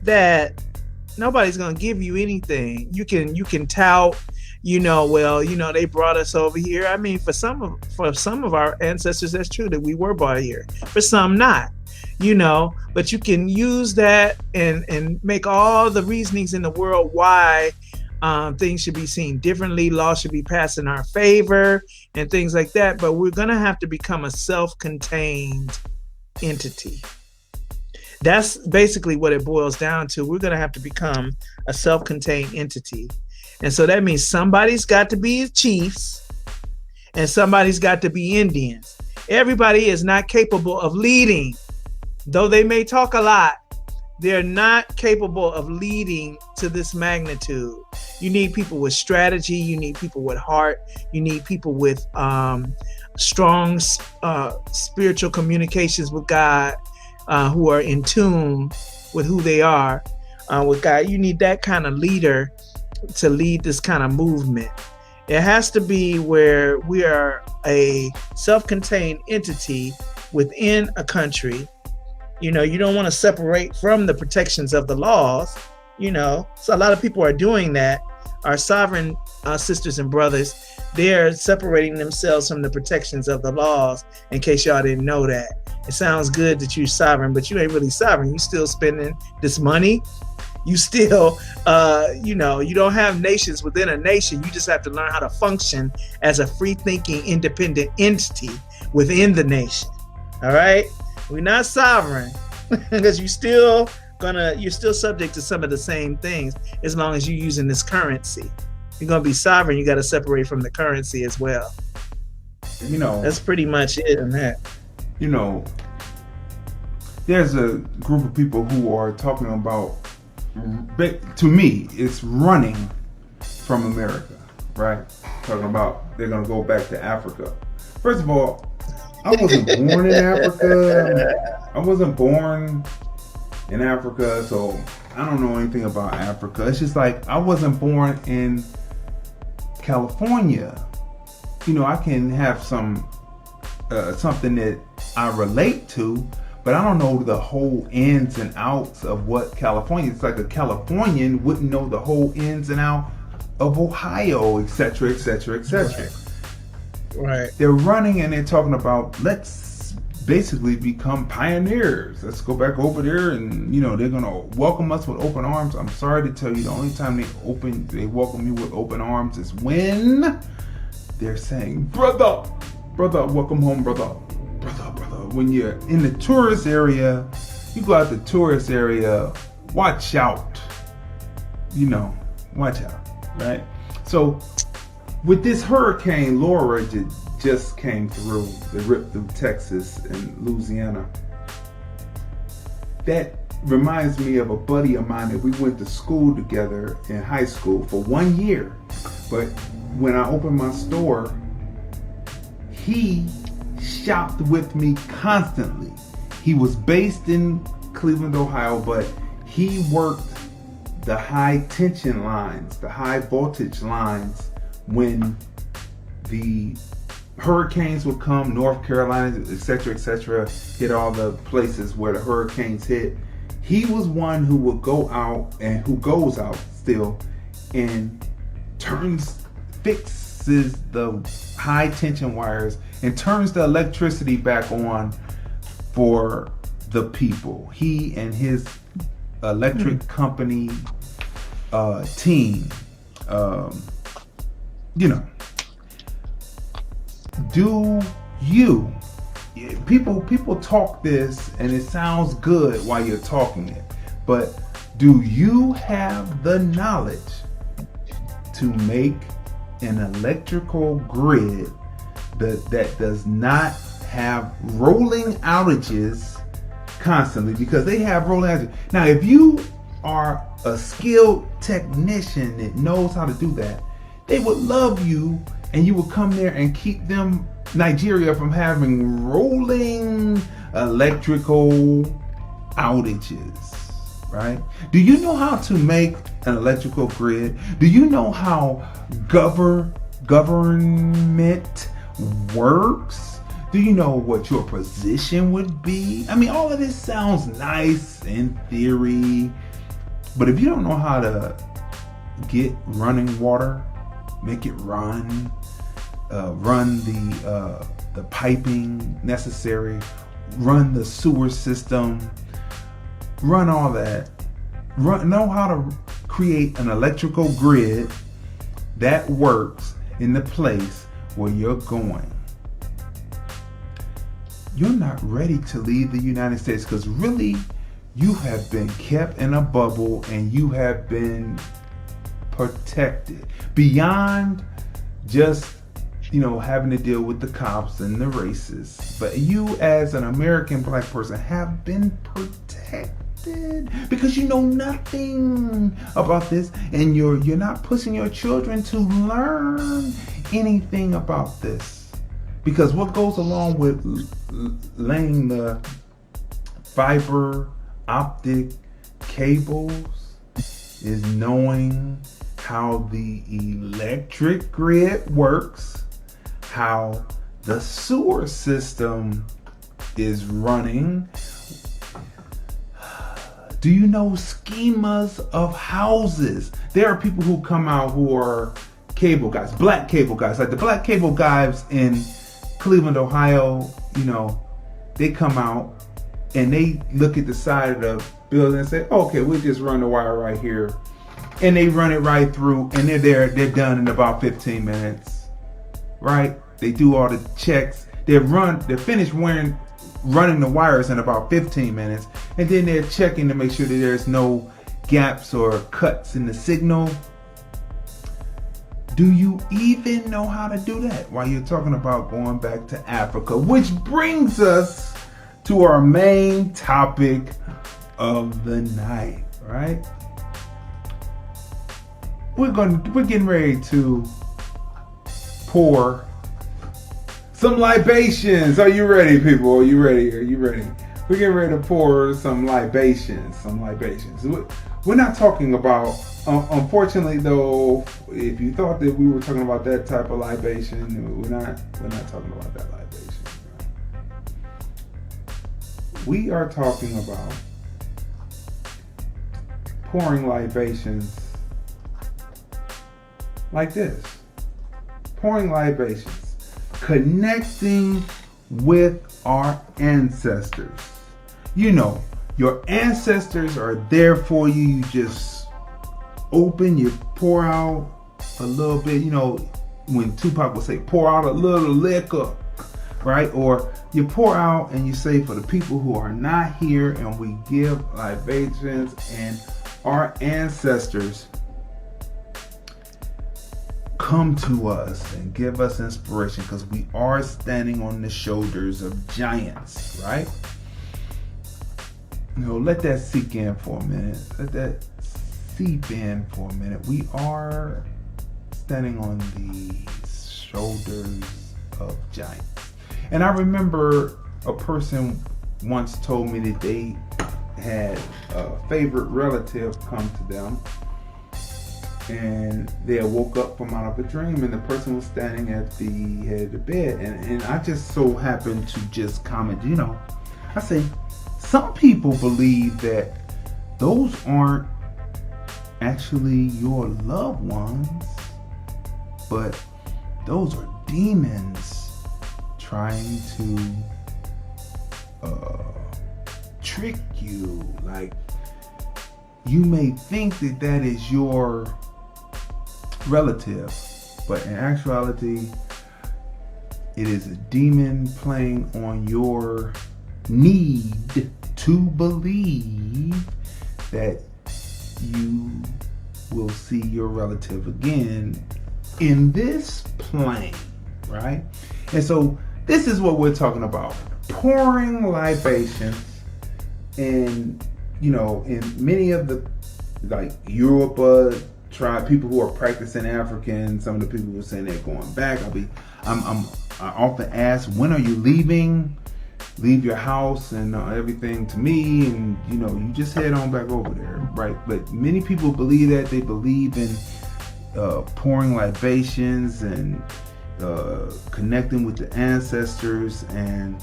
that nobody's going to give you anything. You can tout, they brought us over here. I mean, for some of our ancestors, that's true that we were brought here. For some, not. But you can use that and make all the reasonings in the world why things should be seen differently, laws should be passed in our favor, and things like that. But we're going to have to become a self-contained entity. That's basically what it boils down to. We're going to have to become a self-contained entity. And so that means somebody's got to be chiefs and somebody's got to be Indians. Everybody is not capable of leading. Though they may talk a lot, they're not capable of leading to this magnitude. You need people with strategy. You need people with heart. You need people with strong spiritual communications with God, who are in tune with who they are with God. You need that kind of leader to lead this kind of movement. It has to be where we are a self-contained entity within a country. You don't want to separate from the protections of the laws, So a lot of people are doing that. Our sovereign sisters and brothers, they're separating themselves from the protections of the laws, in case y'all didn't know that. It sounds good that you're sovereign, but you ain't really sovereign. You still spending this money. You still, you don't have nations within a nation. You just have to learn how to function as a free-thinking, independent entity within the nation. All right, we're not sovereign because you're still subject to some of the same things as long as you're using this currency. You're gonna be sovereign. You got to separate from the currency as well. That's pretty much it on that. There's a group of people who are talking about, to me, it's running from America, right? Talking about they're going to go back to Africa. First of all, I wasn't born in Africa. I wasn't born in Africa, so I don't know anything about Africa. It's just like I wasn't born in California. I can have something that I relate to, but I don't know the whole ins and outs of what California. It's like a Californian wouldn't know the whole ins and out of Ohio, etc., etc., etc. Right. They're running and they're talking about, let's basically become pioneers. Let's go back over there and, they're going to welcome us with open arms. I'm sorry to tell you, the only time they welcome you with open arms is when they're saying, brother, welcome home, brother. When you're in the tourist area, you go out the tourist area, watch out. Watch out, right? So with this hurricane, Laura just came through. They ripped through Texas and Louisiana. That reminds me of a buddy of mine that we went to school together in high school for 1 year. But when I opened my store, he shopped with me constantly. He was based in Cleveland, Ohio, but he worked the high tension lines, the high voltage lines when the hurricanes would come, North Carolina, etc., hit all the places where the hurricanes hit. He was one who would go out and who goes out still and fixes the high tension wires and turns the electricity back on for the people. He and his electric company team, do you? People talk this and it sounds good while you're talking it, but do you have the knowledge to make an electrical grid that does not have rolling outages constantly? Because they have rolling outages. Now, if you are a skilled technician that knows how to do that, they would love you and you would come there and keep Nigeria from having rolling electrical outages, right? Do you know how to make an electrical grid? Do you know how government works? Do you know what your position would be? I mean, all of this sounds nice in theory, but if you don't know how to get running water, make it run the piping necessary, run the sewer system, run all that, know how to create an electrical grid that works in the place where you're going, you're not ready to leave the United States, because really you have been kept in a bubble and you have been protected beyond just having to deal with the cops and the racists. But you as an American black person have been protected because you know nothing about this, and you're not pushing your children to learn anything about this, because what goes along with laying the fiber optic cables is knowing how the electric grid works, how the sewer system is running. Do you know schemas of houses? There are people who come out who are cable guys, black cable guys, like the black cable guys in Cleveland, Ohio. They come out and they look at the side of the building and say, okay, we'll just run the wire right here. And they run it right through, and they're done in about 15 minutes, right? They do all the checks. They're finished running the wires in about 15 minutes, and then they're checking to make sure that there's no gaps or cuts in the signal. Do you even know how to do that while you're talking about going back to Africa? Which brings us to our main topic of the night, right? We're getting ready to pour some libations. Are you ready, people? Are you ready? We're getting ready to pour some libations. We're not talking about, unfortunately though, if you thought that we were talking about that type of libation, we're not talking about that libation. We are talking about pouring libations like this. Pouring libations. Connecting with our ancestors. You know, your ancestors are there for you. You just open, you pour out a little bit. You know, when Tupac would say, pour out a little liquor, right? Or you pour out and you say, for the people who are not here, and we give libations, and our ancestors come to us and give us inspiration, because we are standing on the shoulders of giants, right? You know, let that sink in for a minute. Let that seep in for a minute. We are standing on the shoulders of giants. And I remember a person once told me that they had a favorite relative come to them, and they had woke up from out of a dream, and the person was standing at the head of the bed, and I just so happened to just comment, you know, I say, some people believe that those aren't actually your loved ones, but those are demons trying to trick you. Like, you may think that that is your relative, but in actuality, it is a demon playing on your need to believe that you will see your relative again in this plane, right? And so this is what we're talking about: pouring libations. And you know, in many of the, like, Yoruba tribe, people who are practicing African, some of the people who are saying they're going back. I often ask, when are you leaving? Leave your house and everything to me, and you know, you just head on back over there, right? But many people believe that. They believe in pouring libations and connecting with the ancestors, and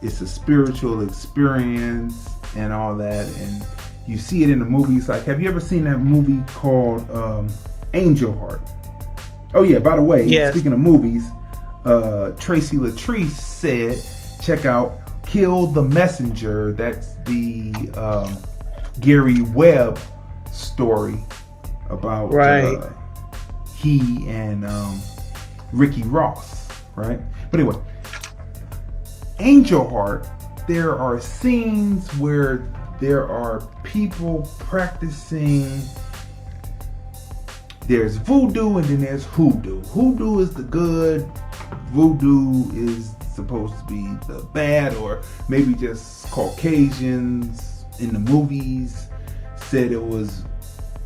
it's a spiritual experience and all that. And you see it in the movies. Like, have you ever seen that movie called Angel Heart? Oh yeah, by the way, yes. Speaking of movies, Tracy Latrice said, check out Kill the Messenger. That's the Gary Webb story about he and Ricky Ross, right? But anyway, Angel Heart, there are scenes where there are people practicing. There's voodoo and then there's hoodoo. Hoodoo is the good. Voodoo is supposed to be the bad, or maybe just Caucasians in the movies said it was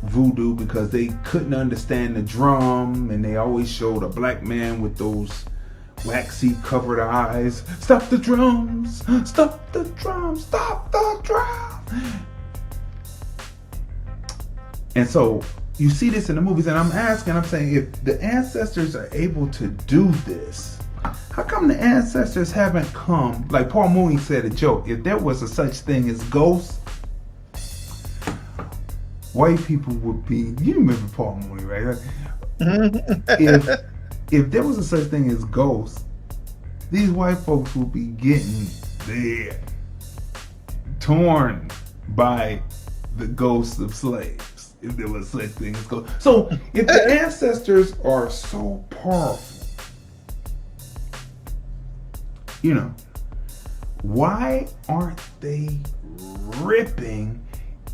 voodoo because they couldn't understand the drum, and they always showed a black man with those waxy covered eyes. Stop the drums, stop the drums, stop the drums. And so you see this in the movies, and I'm saying, if the ancestors are able to do this, how come the ancestors haven't come? Like Paul Mooney said a joke, if there was a such thing as ghosts, white people would be, you remember Paul Mooney, right? If there was a such thing as ghosts, these white folks would be getting there. torn by the ghosts of slaves, if there was such things. So if the ancestors are so powerful, why aren't they ripping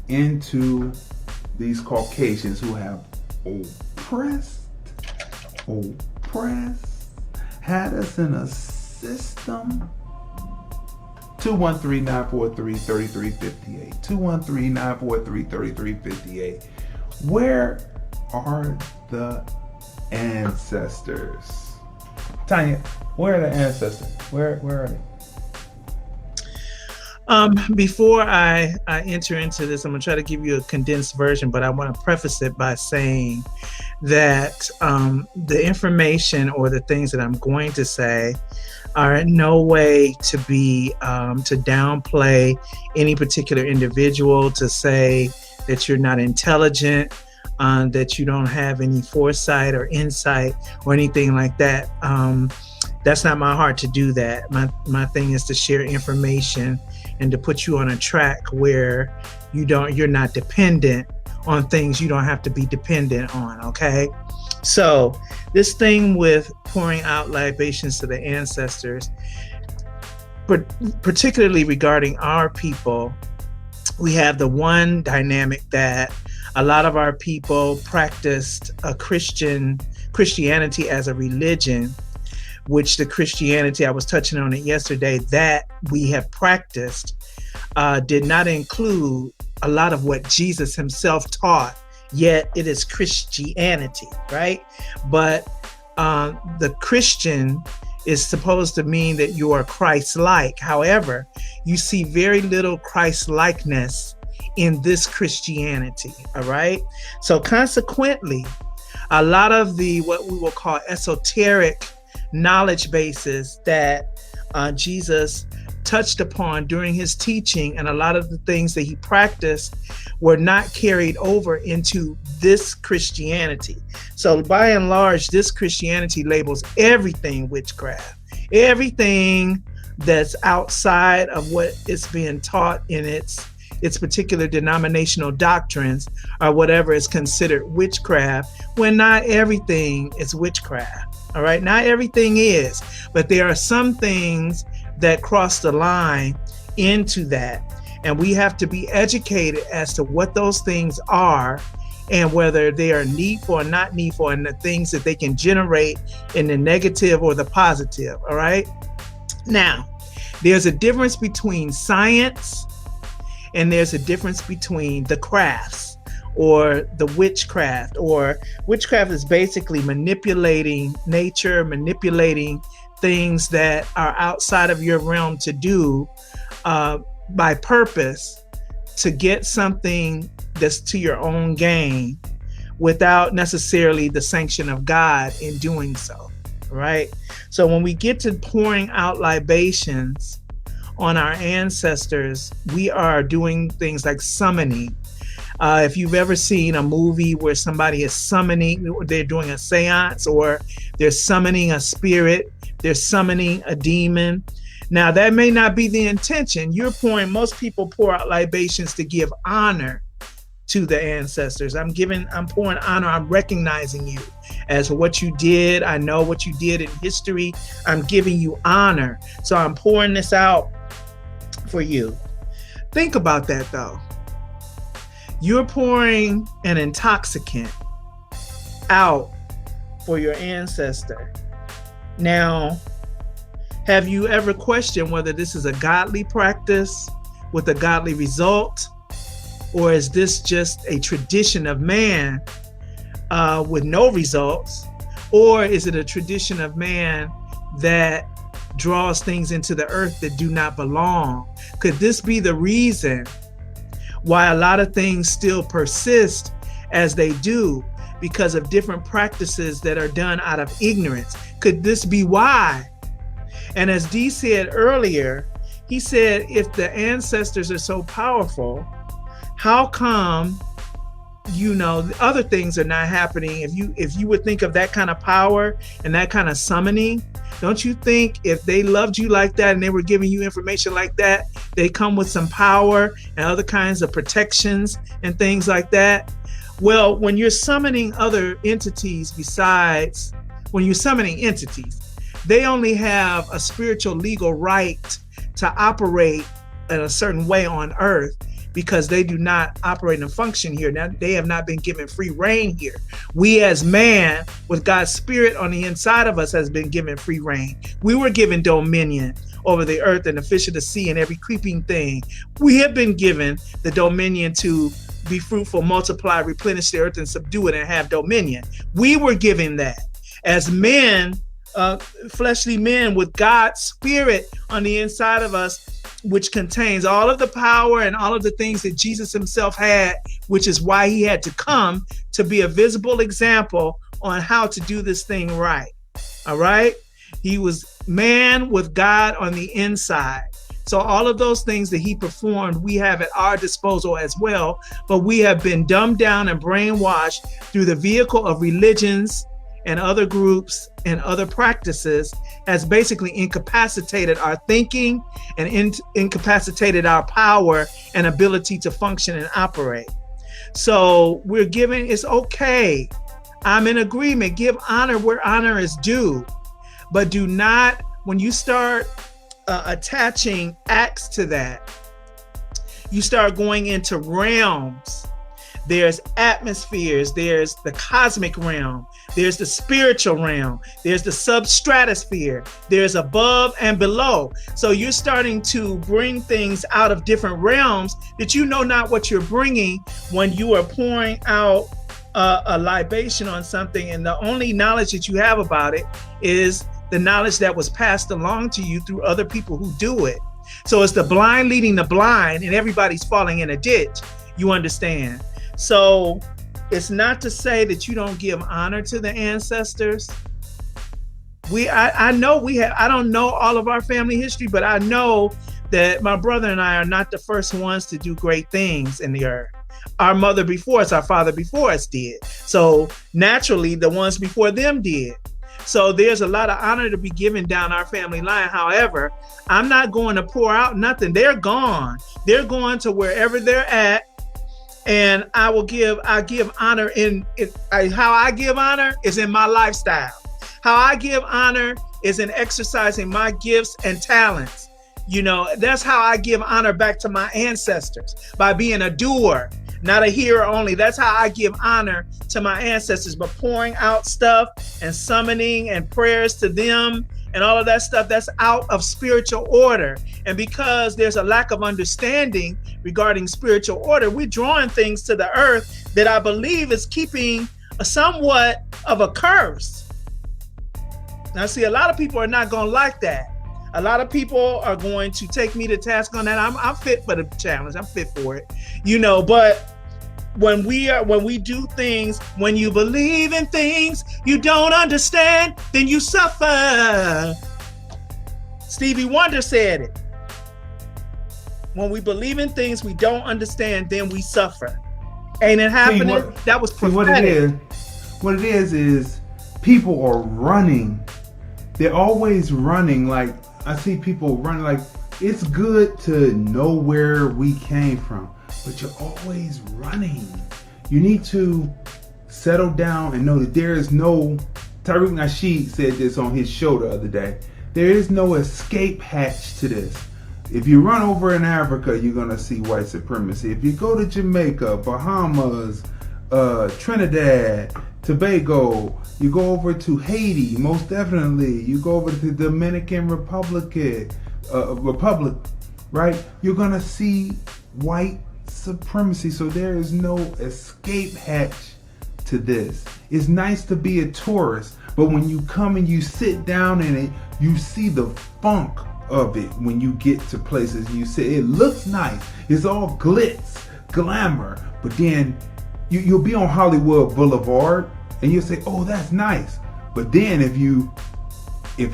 into these Caucasians who have oppressed, had us in a system? 213-943-3358. 213-943-3358. Where are the ancestors? Tonya, where are the ancestors? Where are they? Before I enter into this, I'm going to try to give you a condensed version, but I want to preface it by saying that the information or the things that I'm going to say are in no way to be to downplay any particular individual, to say that you're not intelligent, that you don't have any foresight or insight or anything like that. That's not my heart to do that. My thing is to share information and to put you on a track where you're not dependent on things you don't have to be dependent on, okay? So this thing with pouring out libations to the ancestors, but particularly regarding our people, we have the one dynamic that a lot of our people practiced Christianity as a religion, which the Christianity, I was touching on it yesterday, that we have practiced did not include a lot of what Jesus himself taught, yet it is Christianity, right? But the Christian is supposed to mean that you are Christ-like. However, you see very little Christ-likeness in this Christianity, all right? So consequently, a lot of the what we will call esoteric knowledge bases that Jesus touched upon during his teaching, and a lot of the things that he practiced were not carried over into this Christianity. So by and large, this Christianity labels everything witchcraft, everything that's outside of what is being taught in its particular denominational doctrines or whatever is considered witchcraft, when not everything is witchcraft. All right, not everything is, but there are some things that cross the line into that. And we have to be educated as to what those things are and whether they are needful or not needful, and the things that they can generate in the negative or the positive. All right. Now, there's a difference between science and there's a difference between the crafts or the witchcraft. Or witchcraft is basically manipulating nature, manipulating things that are outside of your realm to do by purpose to get something that's to your own gain without necessarily the sanction of God in doing so, right? So when we get to pouring out libations on our ancestors, we are doing things like summoning. If you've ever seen a movie where somebody is summoning, they're doing a seance, or they're summoning a spirit, they're summoning a demon. Now, that may not be the intention. Most people pour out libations to give honor to the ancestors. I'm pouring honor. I'm recognizing you as what you did. I know what you did in history. I'm giving you honor. So I'm pouring this out for you. Think about that though. You're pouring an intoxicant out for your ancestor. Now, have you ever questioned whether this is a godly practice with a godly result, or is this just a tradition of man with no results, or is it a tradition of man that draws things into the earth that do not belong? Could this be the reason why a lot of things still persist as they do, because of different practices that are done out of ignorance? Could this be why? And as Dee said earlier, he said, if the ancestors are so powerful, how come the other things are not happening. If you would think of that kind of power and that kind of summoning, don't you think if they loved you like that and they were giving you information like that, they come with some power and other kinds of protections and things like that? Well, when you're summoning other entities they only have a spiritual legal right to operate in a certain way on earth, because they do not operate and function here. Now, they have not been given free reign here. We as man, with God's spirit on the inside of us, has been given free reign. We were given dominion over the earth and the fish of the sea and every creeping thing. We have been given the dominion to be fruitful, multiply, replenish the earth and subdue it and have dominion. We were given that as men, fleshly men with God's spirit on the inside of us, which contains all of the power and all of the things that Jesus himself had, which is why he had to come to be a visible example on how to do this thing right. All right. He was man with God on the inside. So all of those things that he performed, we have at our disposal as well, but we have been dumbed down and brainwashed through the vehicle of religions and other groups and other practices, has basically incapacitated our thinking and incapacitated our power and ability to function and operate. So we're giving, it's okay. I'm in agreement. Give honor where honor is due, but do not, when you start attaching acts to that, you start going into realms. There's atmospheres, there's the cosmic realm, there's the spiritual realm, there's the substratosphere, there's above and below. So you're starting to bring things out of different realms that you know not what you're bringing when you are pouring out a libation on something, and the only knowledge that you have about it is the knowledge that was passed along to you through other people who do it. So it's the blind leading the blind, and everybody's falling in a ditch. You understand? So it's not to say that you don't give honor to the ancestors. I know we have, I don't know all of our family history, but I know that my brother and I are not the first ones to do great things in the earth. Our mother before us, our father before us did. So naturally, the ones before them did. So there's a lot of honor to be given down our family line. However, I'm not going to pour out nothing. They're gone. They're going to wherever they're at. And I give honor how I give honor is in my lifestyle. How I give honor is in exercising my gifts and talents. You know, that's how I give honor back to my ancestors, by being a doer, not a hearer only. That's how I give honor to my ancestors, but pouring out stuff and summoning and prayers to them and all of that stuff, that's out of spiritual order. And because there's a lack of understanding regarding spiritual order, we're drawing things to the earth that I believe is keeping a somewhat of a curse. Now, see, a lot of people are not going to like that. A lot of people are going to take me to task on that. I'm fit for the challenge. I'm fit for it, you know, but when we do things, when you believe in things you don't understand, then you suffer. Stevie Wonder said it. When we believe in things we don't understand, then we suffer. Ain't it happening? That was prophetic. What it is people are running. They're always running. Like, I see people running. Like, it's good to know where we came from, but you're always running. You need to settle down and know that there is no, Tariq Nasheed said this on his show the other day, there is no escape hatch to this. If you run over in Africa, you're going to see white supremacy. If you go to Jamaica, Bahamas, Trinidad, Tobago, you go over to Haiti, most definitely. You go over to the Dominican Republic, right? You're going to see white supremacy. So there is no escape hatch to this. It's nice to be a tourist, but when you come and you sit down in it, you see the funk of it. When you get to places, you say it looks nice, it's all glitz, glamour, but then you'll be on Hollywood Boulevard and you'll say, oh, that's nice. But then if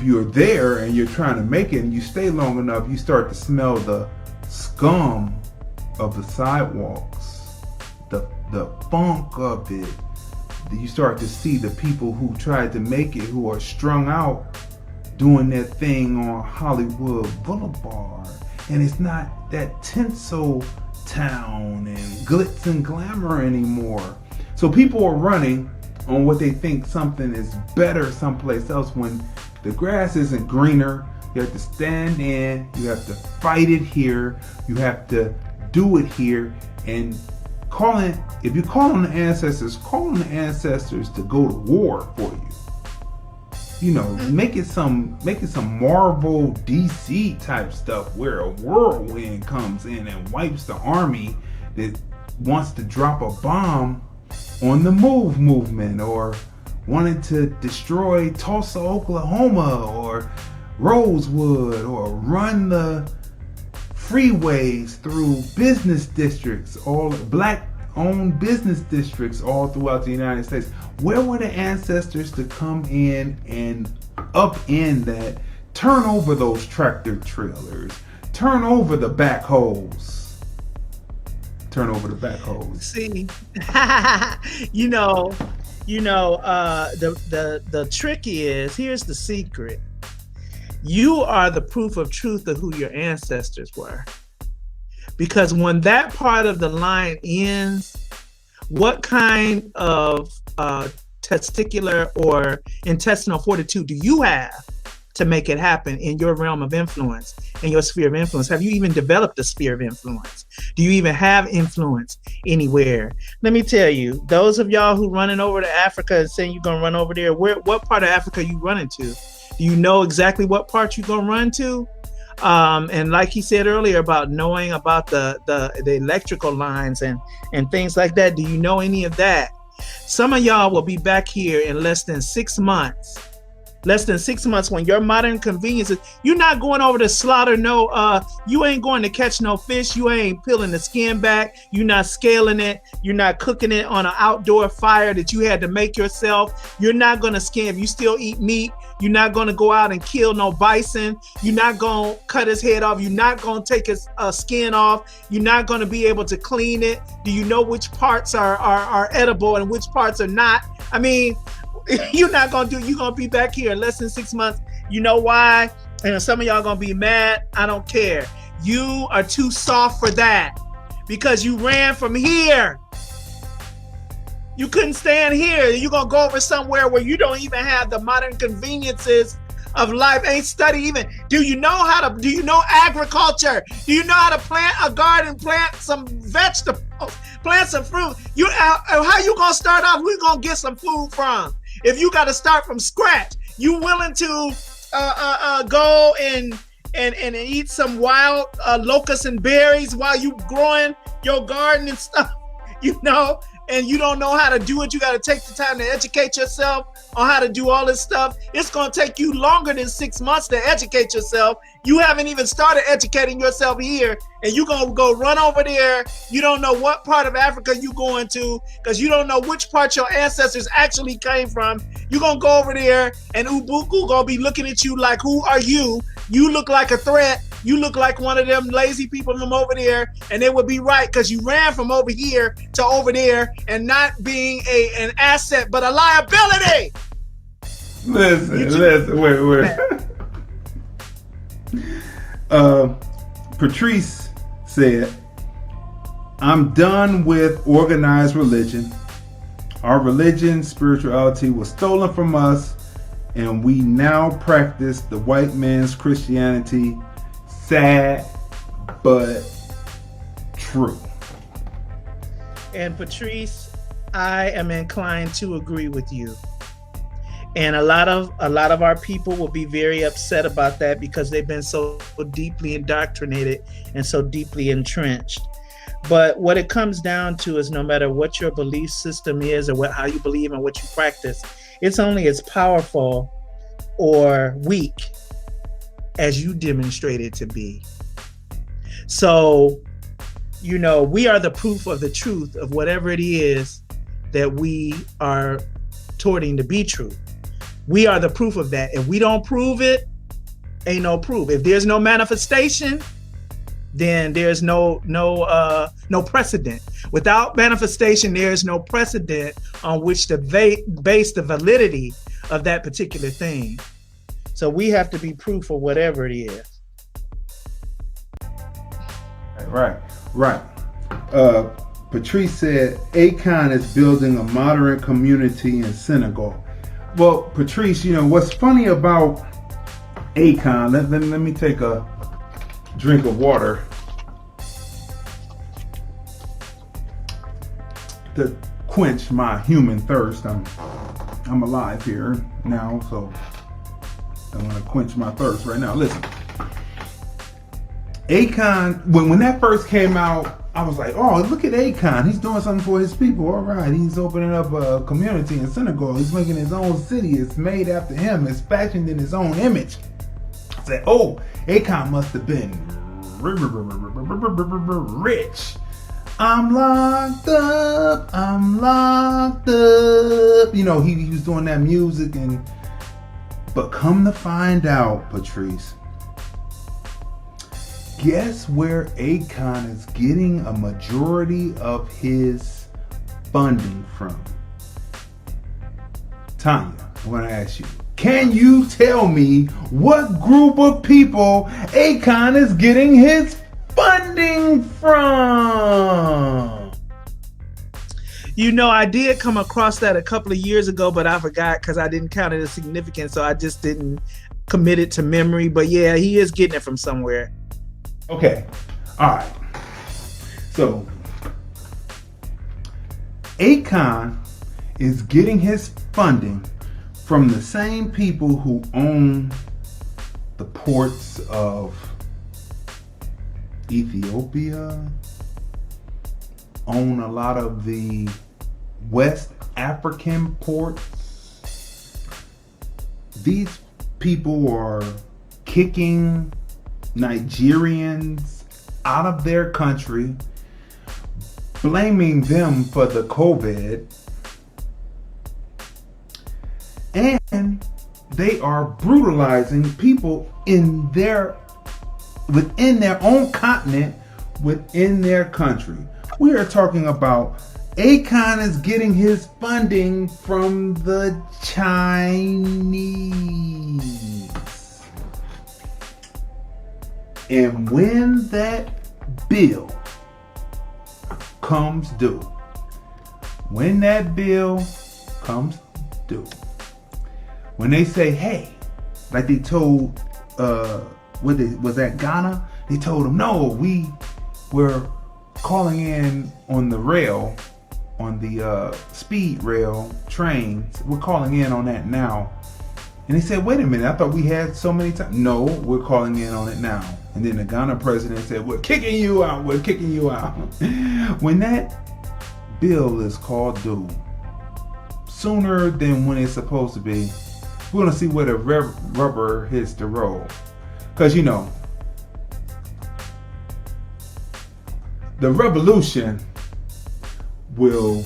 you're there and you're trying to make it and you stay long enough, you start to smell the scum of the sidewalks, the the funk of it. You start to see the people who tried to make it, who are strung out, doing their thing on Hollywood Boulevard. And it's not that tinsel town and glitz and glamour anymore. So people are running on what they think something is better someplace else when the grass isn't greener. You have to stand in, you have to fight it here, you have to do it here. And if you call on the ancestors, call on the ancestors to go to war for you. You know, make it some Marvel DC type stuff where a whirlwind comes in and wipes the army that wants to drop a bomb on the MOVE movement, or wanted to destroy Tulsa, Oklahoma, or Rosewood, or run the freeways through business districts, all black-owned business districts all throughout the United States. Where were the ancestors to come in and upend that, turn over those tractor trailers, turn over the backhoes? See, the trick is, here's the secret. You are the proof of truth of who your ancestors were. Because when that part of the line ends, what kind of testicular or intestinal fortitude do you have to make it happen in your realm of influence, in your sphere of influence? Have you even developed a sphere of influence? Do you even have influence anywhere? Let me tell you, those of y'all who running over to Africa and saying you're gonna run over there, what part of Africa are you running to? Do you know exactly what part you're gonna run to? And like he said earlier about knowing about the electrical lines and things like that, do you know any of that? Some of y'all will be back here in less than 6 months. Less than 6 months, when your modern conveniences, you're not going over to slaughter you ain't going to catch no fish, you ain't peeling the skin back, you're not scaling it, you're not cooking it on an outdoor fire that you had to make yourself, you're not going to skin, if you still eat meat, you're not going to go out and kill no bison, you're not going to cut his head off, you're not going to take his skin off, you're not going to be able to clean it. Do you know which parts are edible and which parts are not? I mean, you're not gonna you're gonna be back here in less than 6 months. You know why? And some of y'all gonna be mad. I don't care. You are too soft for that because you ran from here. You couldn't stand here. You're gonna go over somewhere where you don't even have the modern conveniences of life. Ain't study even. Do you know agriculture? Do you know how to plant a garden, plant some vegetables, plant some fruit? How you gonna start off? We're gonna get some food from. If you got to start from scratch, you willing to go and eat some wild locusts and berries while you growing your garden and stuff, and you don't know how to do it. You got to take the time to educate yourself on how to do all this stuff. It's going to take you longer than 6 months to educate yourself. You haven't even started educating yourself here, and you're going to go run over there. You don't know what part of Africa you going to because you don't know which part your ancestors actually came from. You're going to go over there, and Ubuku going to be looking at you like, who are you? You look like a threat. You look like one of them lazy people from over there, and they would be right because you ran from over here to over there and not being an asset but a liability. Listen, wait. Patrice said, I'm done with organized religion. Our religion, spirituality was stolen from us, and we now practice the white man's Christianity. Sad, but true. And Patrice, I am inclined to agree with you. And a lot of our people will be very upset about that because they've been so deeply indoctrinated and so deeply entrenched. But what it comes down to is no matter what your belief system is or how you believe and what you practice, it's only as powerful or weak as you demonstrate it to be. So, we are the proof of the truth of whatever it is that we are torting to be true. We are the proof of that. If we don't prove it, ain't no proof. If there's no manifestation, then there's no precedent. Without manifestation, there's no precedent on which to base the validity of that particular thing. So we have to be proof of whatever it is. Right. Patrice said Akon is building a moderate community in Senegal. Well, Patrice, what's funny about Akon, let me take a drink of water to quench my human thirst. I'm alive here now, so I'm going to quench my thirst right now. Listen, Akon, when that first came out, I was like, oh, look at Akon. He's doing something for his people. All right, he's opening up a community in Senegal. He's making his own city. It's made after him. It's fashioned in his own image. I said, oh, Akon must have been rich. I'm locked up. He was doing that music, but come to find out, Patrice, guess where Akon is getting a majority of his funding from? Tonya, I'm going to ask you, can you tell me what group of people Akon is getting his funding from? I did come across that a couple of years ago, but I forgot because I didn't count it as significant, so I just didn't commit it to memory. But yeah, he is getting it from somewhere. Okay. All right. So, Akon is getting his funding from the same people who own the ports of Ethiopia, own a lot of the West African ports. These people are kicking Nigerians out of their country, blaming them for the COVID, and they are brutalizing people within their own continent, within their country. We are talking about Akon is getting his funding from the Chinese. And when that bill comes due, when they say, hey, like they told, was that Ghana? They told them, no, we're calling in on the rail, on the speed rail trains. We're calling in on that now. And they said, wait a minute, I thought we had so many times. No, we're calling in on it now. And then the Ghana president said, we're kicking you out. When that bill is called due, sooner than when it's supposed to be, we're going to see where the rubber hits the road. Because, the revolution will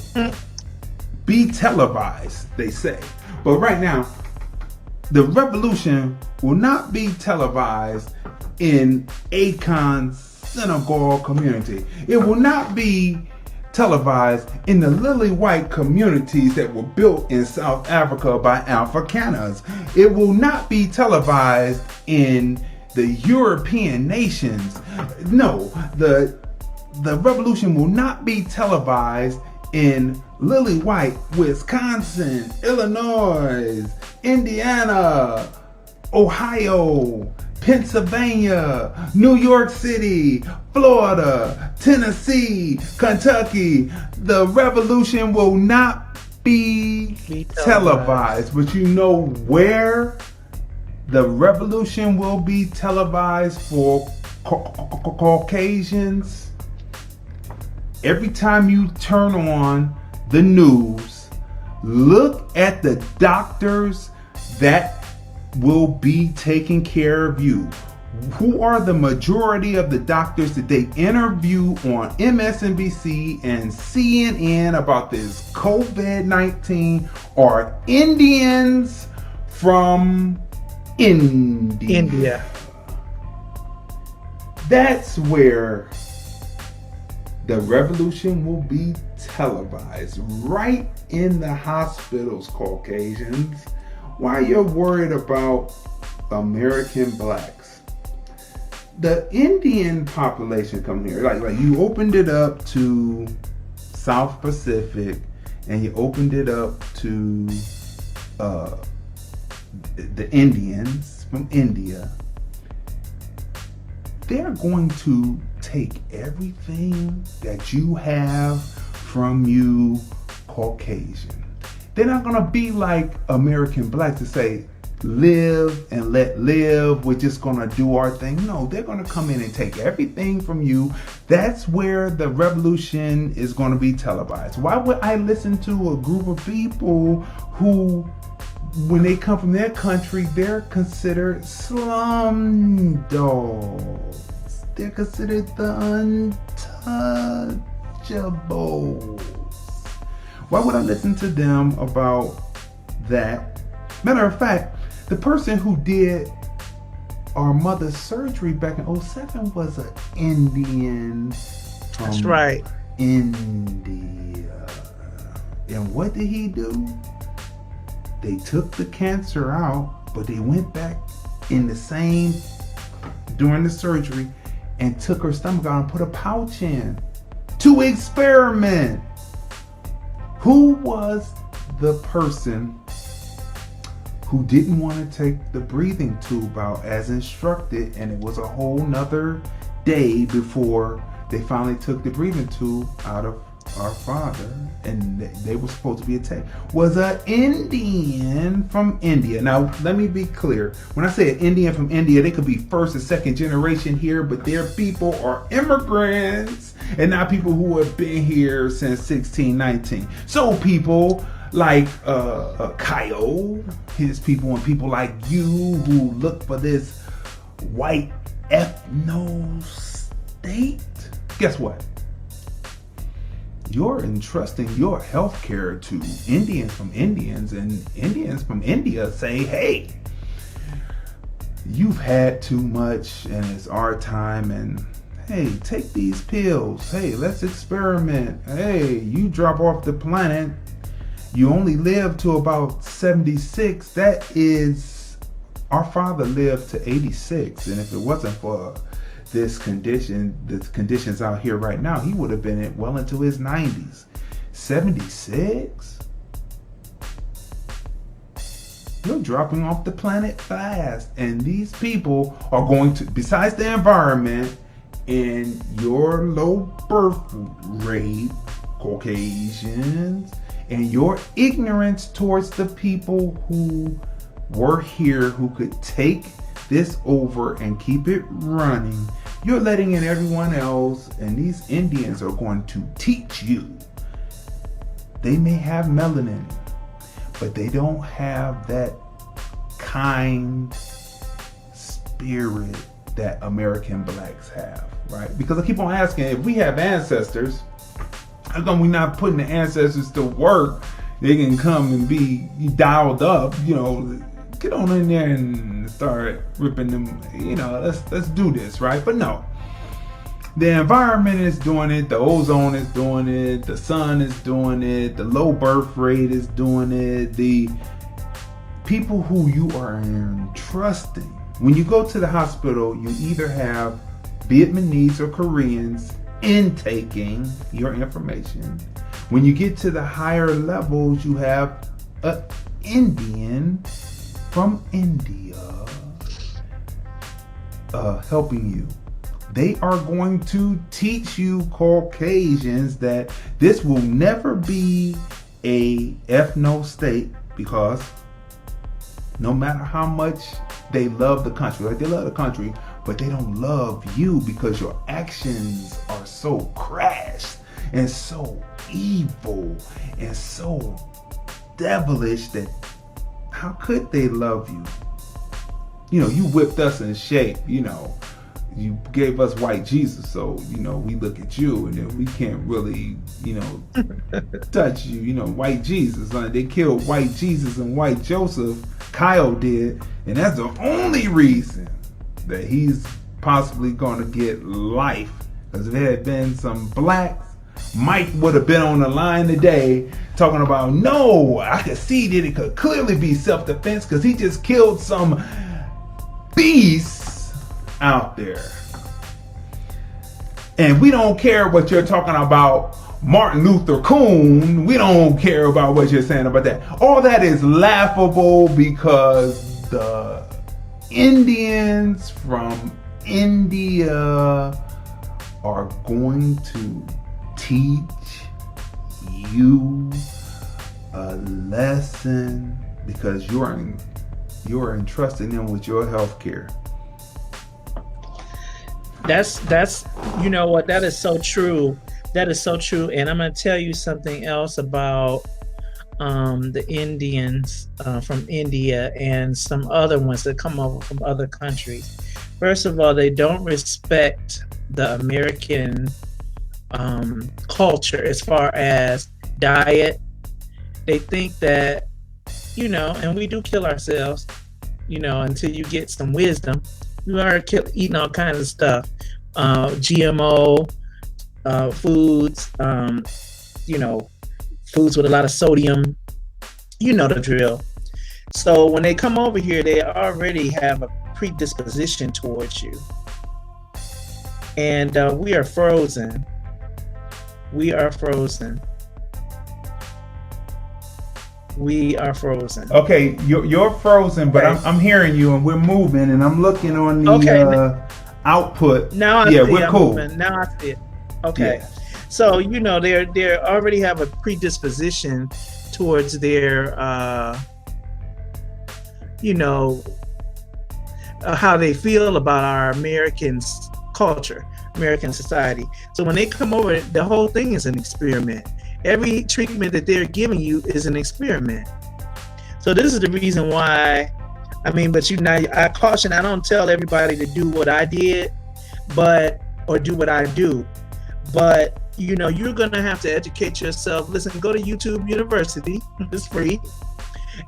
be televised, they say. But right now, the revolution will not be televised in Akon's Senegal community. It will not be televised in the lily white communities that were built in South Africa by Afrikaners. It will not be televised in the European nations. No, the revolution will not be televised in lily white Wisconsin, Illinois, Indiana, Ohio, Pennsylvania, New York City, Florida, Tennessee, Kentucky. The revolution will not be televised. But you know where the revolution will be televised for Caucasians? Every time you turn on the news, look at the doctors that will be taking care of you. Who are the majority of the doctors that they interview on MSNBC and CNN about this COVID-19 are Indians from India. That's where the revolution will be televised, right in the hospitals, Caucasians. Why you're worried about American blacks? The Indian population come here. Like you opened it up to South Pacific, and you opened it up to the Indians from India. They're going to take everything that you have from you, Caucasian. They're not going to be like American blacks to say, live and let live. We're just going to do our thing. No, they're going to come in and take everything from you. That's where the revolution is going to be televised. Why would I listen to a group of people who, when they come from their country, they're considered slum dogs? They're considered the untouchables. Why would I listen to them about that? Matter of fact, the person who did our mother's surgery back in 2007 was an Indian. That's right. India. And what did he do? They took the cancer out, but they went back in the same, during the surgery, and took her stomach out and put a pouch in to experiment. Who was the person who didn't want to take the breathing tube out as instructed, and it was a whole nother day before they finally took the breathing tube out of our father, and they were supposed to be attacked? Was an Indian from India. Now, let me be clear. When I say an Indian from India, they could be first and second generation here, but their people are immigrants and not people who have been here since 1619. So people like Kyle, his people, and people like you who look for this white ethno state, guess what? You're entrusting your health care to Indians from Indians, and Indians from India say, hey, you've had too much and it's our time, and hey, take these pills. Hey, let's experiment. Hey, you drop off the planet. You only live to about 76. That is, our father lived to 86, and if it wasn't for the conditions out here right now, he would have been well into his 90s. 76? You're dropping off the planet fast. And these people are going to, besides the environment and your low birth rate, Caucasians, and your ignorance towards the people who were here, who could take this over and keep it running, you're letting in everyone else, and these Indians are going to teach you. They may have melanin, but they don't have that kind spirit that American blacks have, right? Because I keep on asking, if we have ancestors, how come we not putting the ancestors to work? They can come and be dialed up, get on in there and start ripping them, let's do this, right? But no, the environment is doing it, the ozone is doing it, the sun is doing it, the low birth rate is doing it, the people who you are entrusting. When you go to the hospital, you either have Vietnamese or Koreans intaking your information. When you get to the higher levels, you have an Indian from India helping you. They are going to teach you Caucasians that this will never be a ethno state, because no matter how much they love the country, like they love the country, but they don't love you because your actions are so crass and so evil and so devilish that how could they love you? You whipped us in shape, you gave us white Jesus, so, we look at you and then we can't really, touch you, white Jesus. They killed white Jesus and white Joseph, Kyle did, and that's the only reason that he's possibly going to get life. Because if there had been some blacks, Mike would have been on the line today talking about, no, I could see that it could clearly be self-defense because he just killed some beasts out there. And we don't care what you're talking about, Martin Luther King. We don't care about what you're saying about that. All that is laughable because the Indians from India are going to teach you a lesson because you're entrusting them with your health care. That's you know what, that is so true. That is so true. And I'm going to tell you something else about the Indians from India and some other ones that come over from other countries. First of all, they don't respect the American culture as far as diet. They think that, and we do kill ourselves, until you get some wisdom. We are eating all kinds of stuff, GMO foods, foods with a lot of sodium. You know the drill. So when they come over here, they already have a predisposition towards you. And we are frozen. We are frozen. We are frozen. Okay, you're frozen, but I'm hearing you, and we're moving, and I'm looking on the output. Now I see we're I'm cool. Moving. Now I see it. Okay, yeah. So they already have a predisposition towards their how they feel about our American culture, American society. So when they come over, the whole thing is an experiment. Every treatment that they're giving you is an experiment. So this is the reason why, I caution, I don't tell everybody to do what I did, or do what I do. But, you're going to have to educate yourself. Listen, go to YouTube University. It's free.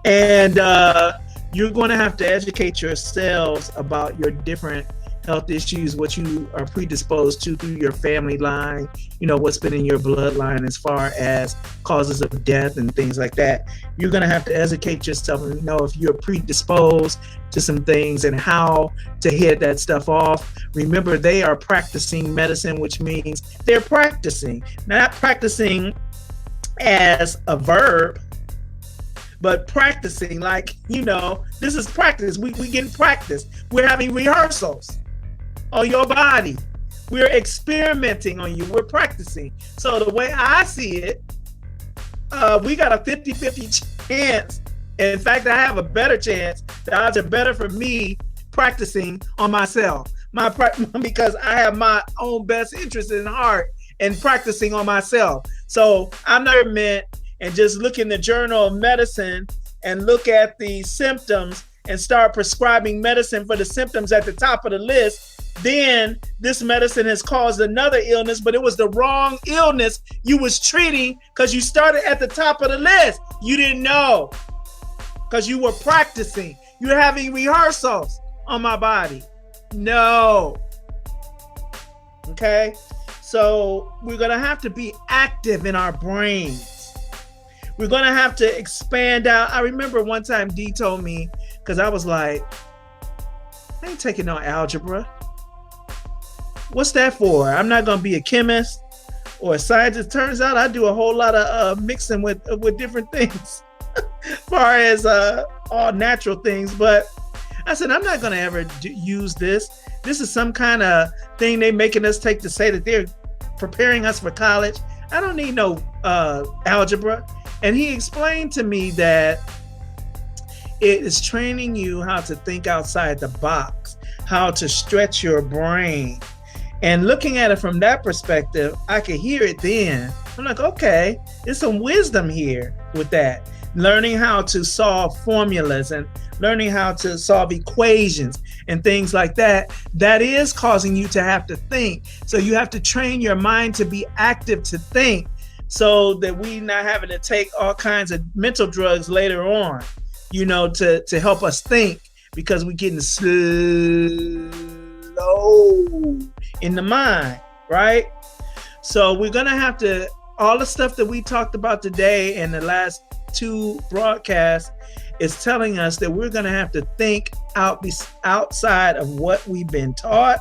And you're going to have to educate yourselves about your different health issues, what you are predisposed to through your family line, what's been in your bloodline as far as causes of death and things like that. You're going to have to educate yourself and know if you're predisposed to some things and how to head that stuff off. Remember, they are practicing medicine, which means they're practicing, not practicing as a verb, but practicing like, this is practice. We getting practice. We're having rehearsals on your body. We're experimenting on you. We're practicing. So the way I see it, we got a 50-50 chance. In fact, I have a better chance. The odds are better for me practicing on myself. Because I have my own best interest in heart and practicing on myself. So I'm not meant and just look in the Journal of Medicine and look at the symptoms and start prescribing medicine for the symptoms at the top of the list. Then this medicine has caused another illness, but it was the wrong illness you was treating because you started at the top of the list. You didn't know because you were practicing. You're having rehearsals on my body. No. Okay? So we're going to have to be active in our brains. We're going to have to expand out. I remember one time D told me, because I was like, I ain't taking no algebra. What's that for? I'm not going to be a chemist or a scientist. Turns out I do a whole lot of mixing with different things as far as all natural things. But I said, I'm not going to ever use this. This is some kind of thing they making us take to say that they're preparing us for college. I don't need no algebra. And he explained to me that it is training you how to think outside the box, how to stretch your brain. And looking at it from that perspective, I could hear it then. I'm like, okay, there's some wisdom here with that. Learning how to solve formulas and learning how to solve equations and things like that, that is causing you to have to think. So you have to train your mind to be active to think so that we not having to take all kinds of mental drugs later on, to help us think because we're getting slow. explode in the mind, right? So we're going to have to, all the stuff that we talked about today and the last 2 broadcasts is telling us that we're going to have to think outside of what we've been taught.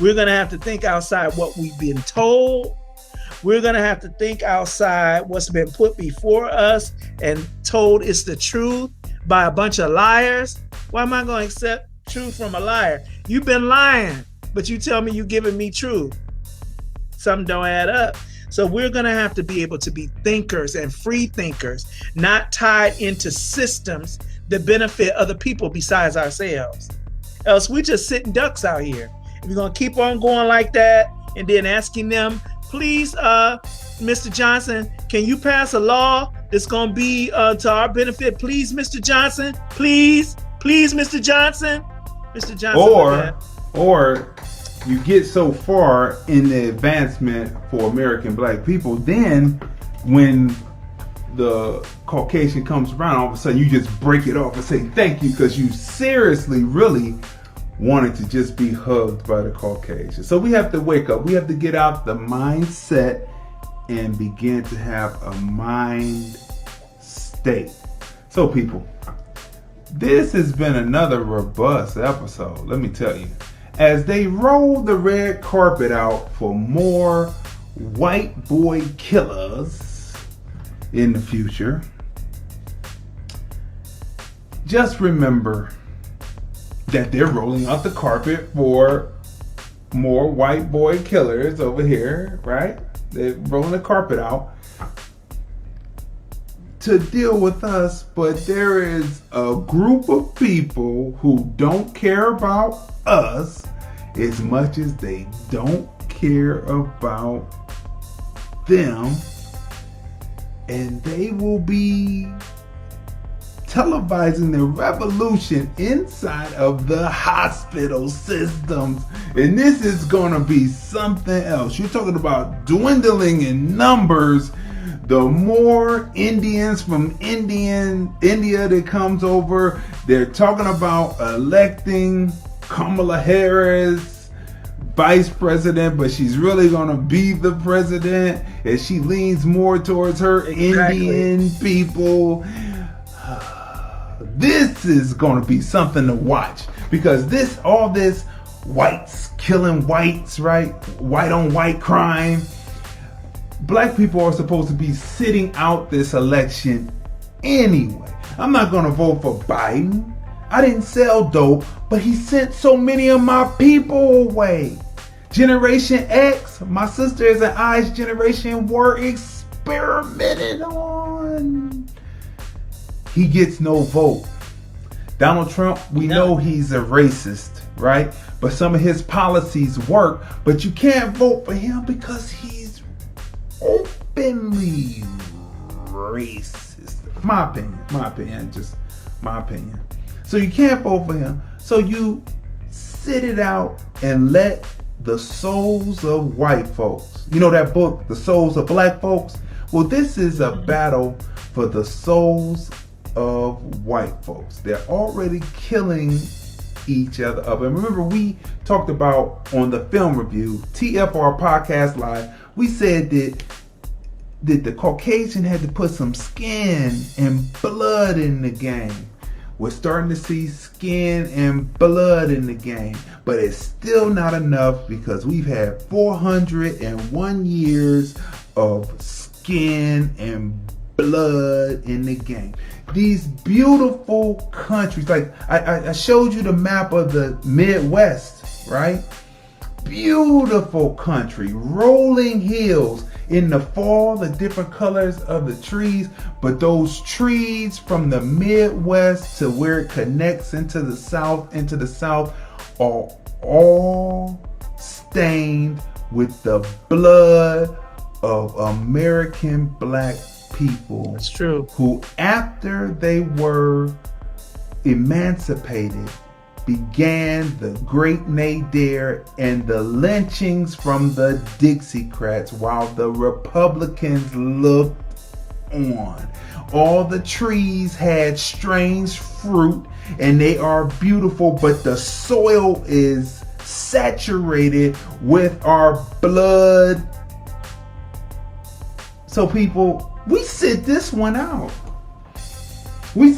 We're going to have to think outside what we've been told. We're going to have to think outside what's been put before us and told it's the truth by a bunch of liars. Why am I going to accept truth from a liar? You've been lying, but you tell me you're giving me truth. Something don't add up. So we're going to have to be able to be thinkers and free thinkers, not tied into systems that benefit other people besides ourselves. Else we just sitting ducks out here. If you're going to keep on going like that and then asking them, please, Mr. Johnson, can you pass a law that's going to be to our benefit? Please, Mr. Johnson, please, Mr. Johnson. Mr. Johnson. Or you get so far in the advancement for American black people, then when the Caucasian comes around, all of a sudden you just break it off and say thank you because you seriously really wanted to just be hugged by the Caucasian. So we have to wake up. We have to get out the mindset and begin to have a mind state. So people, this has been another robust episode, let me tell you. As they roll the red carpet out for more white boy killers in the future, just remember that they're rolling out the carpet for more white boy killers over here, right? They're rolling the carpet out to deal with us, but there is a group of people who don't care about us as much as they don't care about them, and they will be televising the revolution inside of the hospital systems. And this is going to be something else. You're talking about dwindling in numbers. The more Indians from India that comes over, they're talking about electing Kamala Harris vice president, but she's really going to be the president as she leans more towards her Indian people. This is going to be something to watch because all this whites killing whites, right? White on white crime. Black people are supposed to be sitting out this election anyway. I'm not going to vote for Biden. I didn't sell dope, but he sent so many of my people away. Generation X, my sisters and I's generation were experimented on. He gets no vote. Donald Trump, we know he's a racist, right? But some of his policies work, but you can't vote for him because he's openly racist. My opinion, just my opinion. So you can't vote for him. So you sit it out and let the souls of white folks, you know that book, The Souls of Black Folks? Well, this is a battle for the souls of white folks. They're already killing each other up. And remember, we talked about on the film review, TFR Podcast Live, we said that the Caucasian had to put some skin and blood in the game. We're starting to see skin and blood in the game, but it's still not enough because we've had 401 years of skin and blood in the game. These beautiful countries, like I showed you the map of the Midwest, right? Beautiful country, rolling hills. In the fall, the different colors of the trees, but those trees from the Midwest to where it connects into the South, are all stained with the blood of American black people. That's true. Who, after they were emancipated, began the great nadir and the lynchings from the Dixiecrats while the Republicans looked on. All the trees had strange fruit and they are beautiful, but the soil is saturated with our blood. So people, we sit this one out. We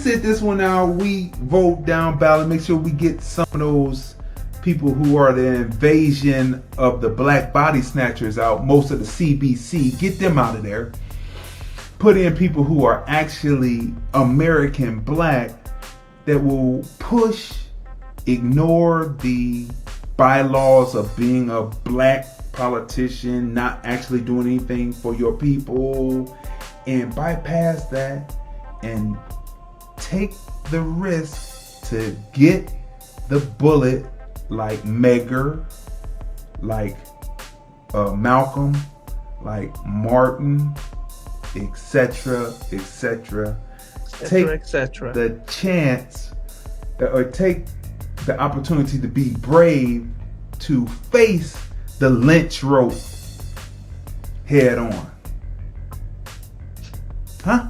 vote down ballot, make sure we get some of those people who are the invasion of the black body snatchers out, most of the CBC, get them out of there. Put in people who are actually American black that will ignore the bylaws of being a black politician, not actually doing anything for your people, and bypass that and take the risk to get the bullet like Medgar, like Malcolm, like Martin, etc. Take the chance or take the opportunity to be brave to face the lynch rope head on. Huh?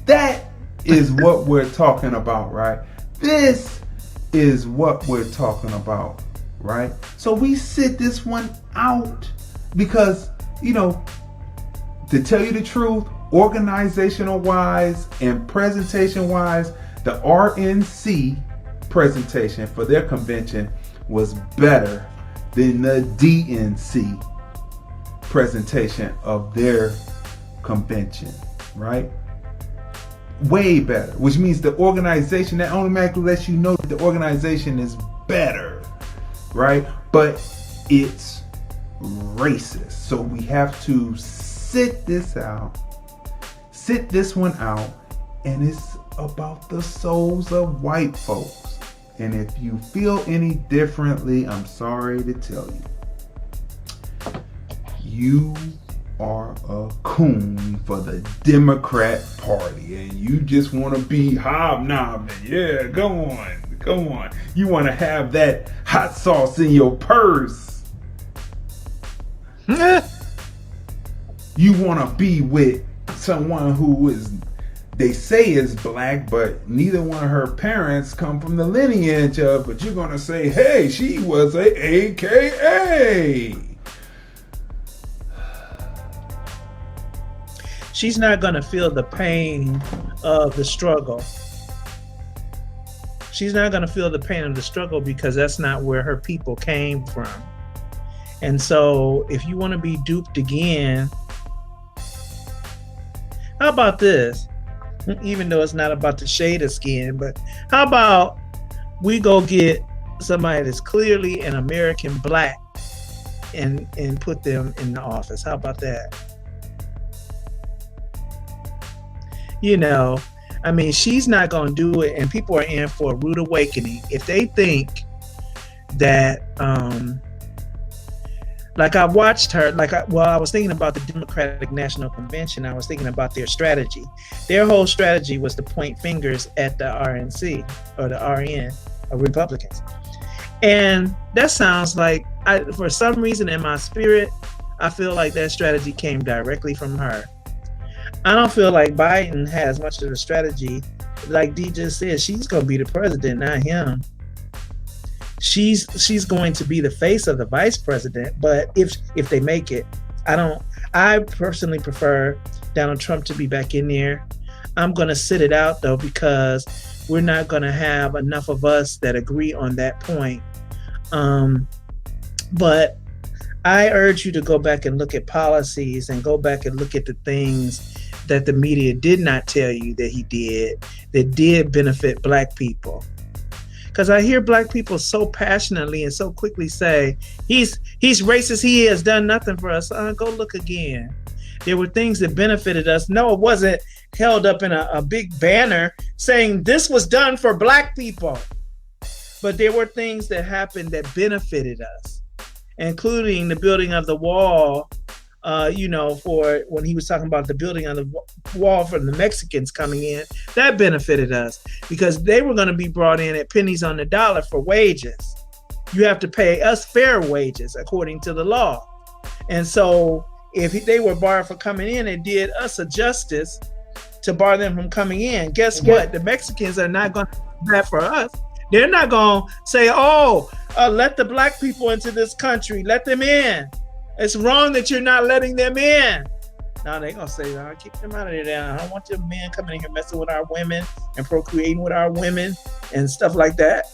That is what we're talking about, right? This is what we're talking about, right? So we sit this one out because, to tell you the truth, organizational wise and presentation wise, the RNC presentation for their convention was better than the DNC presentation of their convention, right? Way better, which means the organization, that automatically lets you know that the organization is better, right? But it's racist. So we have to sit this one out, and it's about the souls of white folks. And if you feel any differently, I'm sorry to tell you, you are a coon for the Democrat Party, and you just want to be hobnobbing. Yeah, go on. You want to have that hot sauce in your purse. You want to be with someone who they say is black, but neither one of her parents come from the lineage of, but you're going to say, hey, she was a AKA. She's not going to feel the pain of the struggle. She's not going to feel the pain of the struggle because that's not where her people came from. And so if you want to be duped again, how about this? Even though it's not about the shade of skin, but how about we go get somebody that's clearly an American black and put them in the office? How about that? She's not going to do it, and people are in for a rude awakening if they think that, I watched her, I was thinking about the Democratic National Convention. I was thinking about their strategy. Their whole strategy was to point fingers at the RNC or the RN of Republicans. And that sounds like, for some reason in my spirit, I feel like that strategy came directly from her. I don't feel like Biden has much of a strategy. Like Dee just said, she's going to be the president, not him. She's going to be the face of the vice president, but if they make it, I personally prefer Donald Trump to be back in there. I'm going to sit it out though, because we're not going to have enough of us that agree on that point. But I urge you to go back and look at policies and go back and look at the things that the media did not tell you that he did, that did benefit black people. Because I hear black people so passionately and so quickly say, he's racist, he has done nothing for us. Go look again. There were things that benefited us. No, it wasn't held up in a big banner saying this was done for black people. But there were things that happened that benefited us, including the building of the wall, for when he was talking about the building on the wall for the Mexicans coming in, that benefited us because they were going to be brought in at pennies on the dollar for wages. You have to pay us fair wages according to the law. And so if they were barred for coming in, it did us a justice to bar them from coming in. Guess what? The Mexicans are not going to do that for us. They're not going to say, oh, let the black people into this country. Let them in. It's wrong that you're not letting them in. No, they're going to say, no, keep them out of there. I don't want your men coming in here messing with our women and procreating with our women and stuff like that.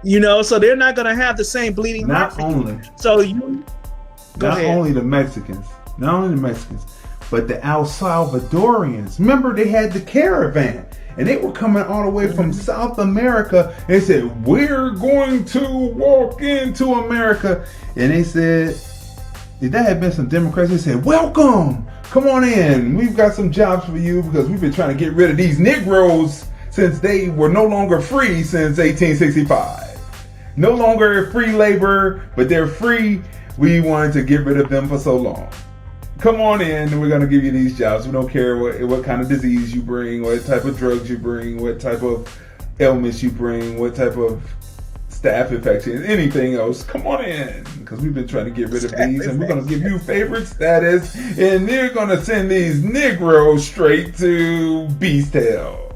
So they're not going to have the same bleeding heart for you. So you... Not only the Mexicans, but the El Salvadorians. Remember, they had the caravan, and they were coming all the way from South America. They said, we're going to walk into America. And they said, if that had been some Democrats, they said, welcome, come on in. We've got some jobs for you because we've been trying to get rid of these Negroes since they were no longer free since 1865. No longer free labor, but they're free. We wanted to get rid of them for so long. Come on in, and we're going to give you these jobs. We don't care what kind of disease you bring, what type of drugs you bring, what type of ailments you bring, what type of staph infection, anything else. Come on in, because we've been trying to get rid of these, and we're going to give you favorite status, and they're going to send these Negroes straight to Beast Hell.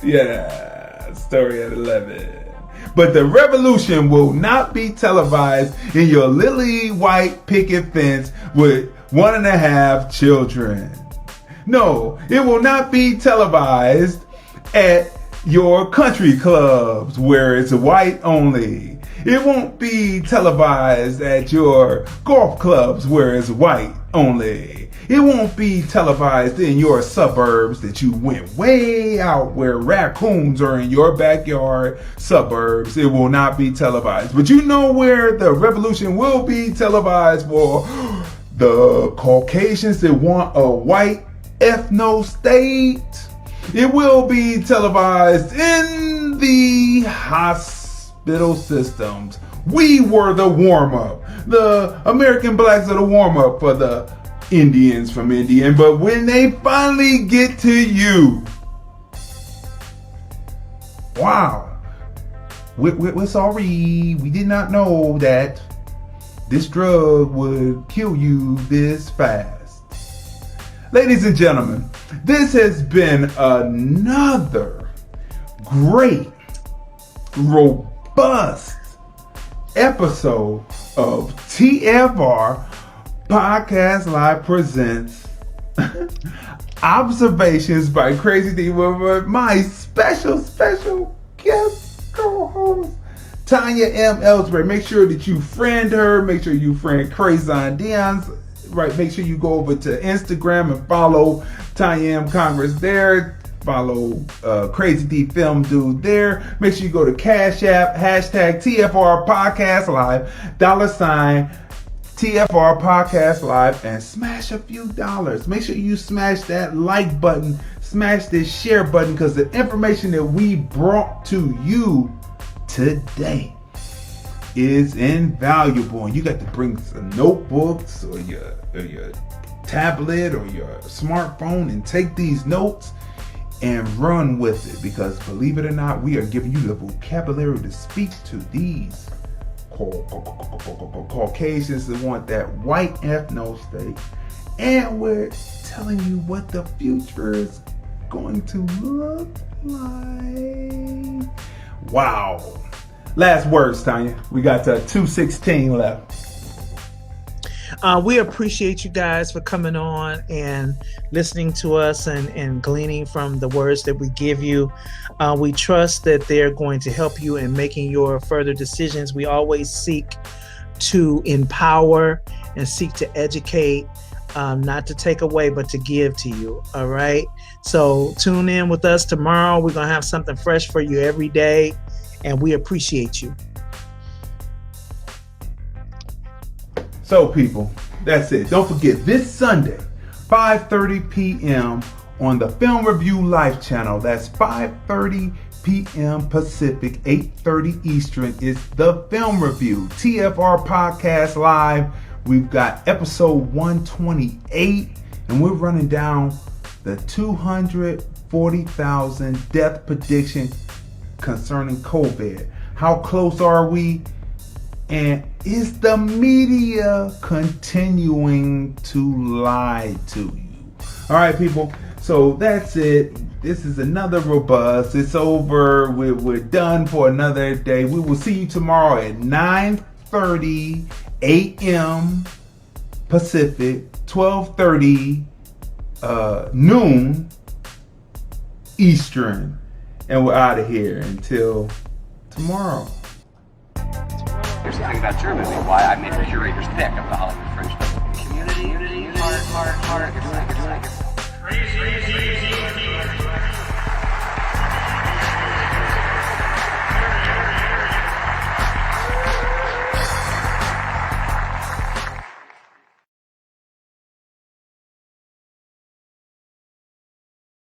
Yeah, story at 11. But the revolution will not be televised in your lily white picket fence with 1.5 children. No, it will not be televised at your country clubs where it's white only. It won't be televised at your golf clubs where it's white only. It won't be televised in your suburbs that you went way out where raccoons are in your backyard suburbs. It will not be televised. But you know where the revolution will be televised for? The Caucasians that want a white ethno state. It will be televised in the hospital systems. We were the warm-up. The American blacks are the warm-up for the Indians from India. But when they finally get to you, wow, we're sorry. We did not know that this drug would kill you this fast. Ladies and gentlemen, this has been another great, robust episode of TFR Podcast Live presents Observations by Crazy D with my special guest co-host Tonya M. Ellsbury. Make sure that you friend her. Make sure you friend Crazy Dion's. Right. Make sure you go over to Instagram and follow Tonya M. Congress there. Follow Crazy D Film Dude there. Make sure you go to Cash App, hashtag TFR Podcast Live, $, TFR Podcast Live, and smash a few dollars. Make sure you smash that like button, smash this share button, because the information that we brought to you today is invaluable. And you got to bring some notebooks or your tablet or your smartphone and take these notes and run with it, because believe it or not, we are giving you the vocabulary to speak to these Caucasians that want that white ethno state, and we're telling you what the future is going to look like. Wow. Last words, Tonya. We got 2:16 left. We appreciate you guys for coming on and listening to us and gleaning from the words that we give you. We trust that they're going to help you in making your further decisions. We always seek to empower and seek to educate, not to take away, but to give to you. All right. So tune in with us tomorrow. We're going to have something fresh for you every day, and we appreciate you. So people, that's it. Don't forget, this Sunday, 5:30 p.m. on the Film Review Life channel. That's 5:30 p.m. Pacific, 8:30 Eastern. It's the Film Review, TFR Podcast Live. We've got episode 128, and we're running down the 240,000 death prediction concerning COVID. How close are we? And is the media continuing to lie to you? All right, people. So that's it. This is another robust. It's over. We're done for another day. We will see you tomorrow at 9:30 a.m. Pacific, 12:30 noon Eastern. And we're out of here until tomorrow. Here's the thing about your movie, why I made the curator's pick of the Hollywood Fringe Festival. Community, heart. Crazy.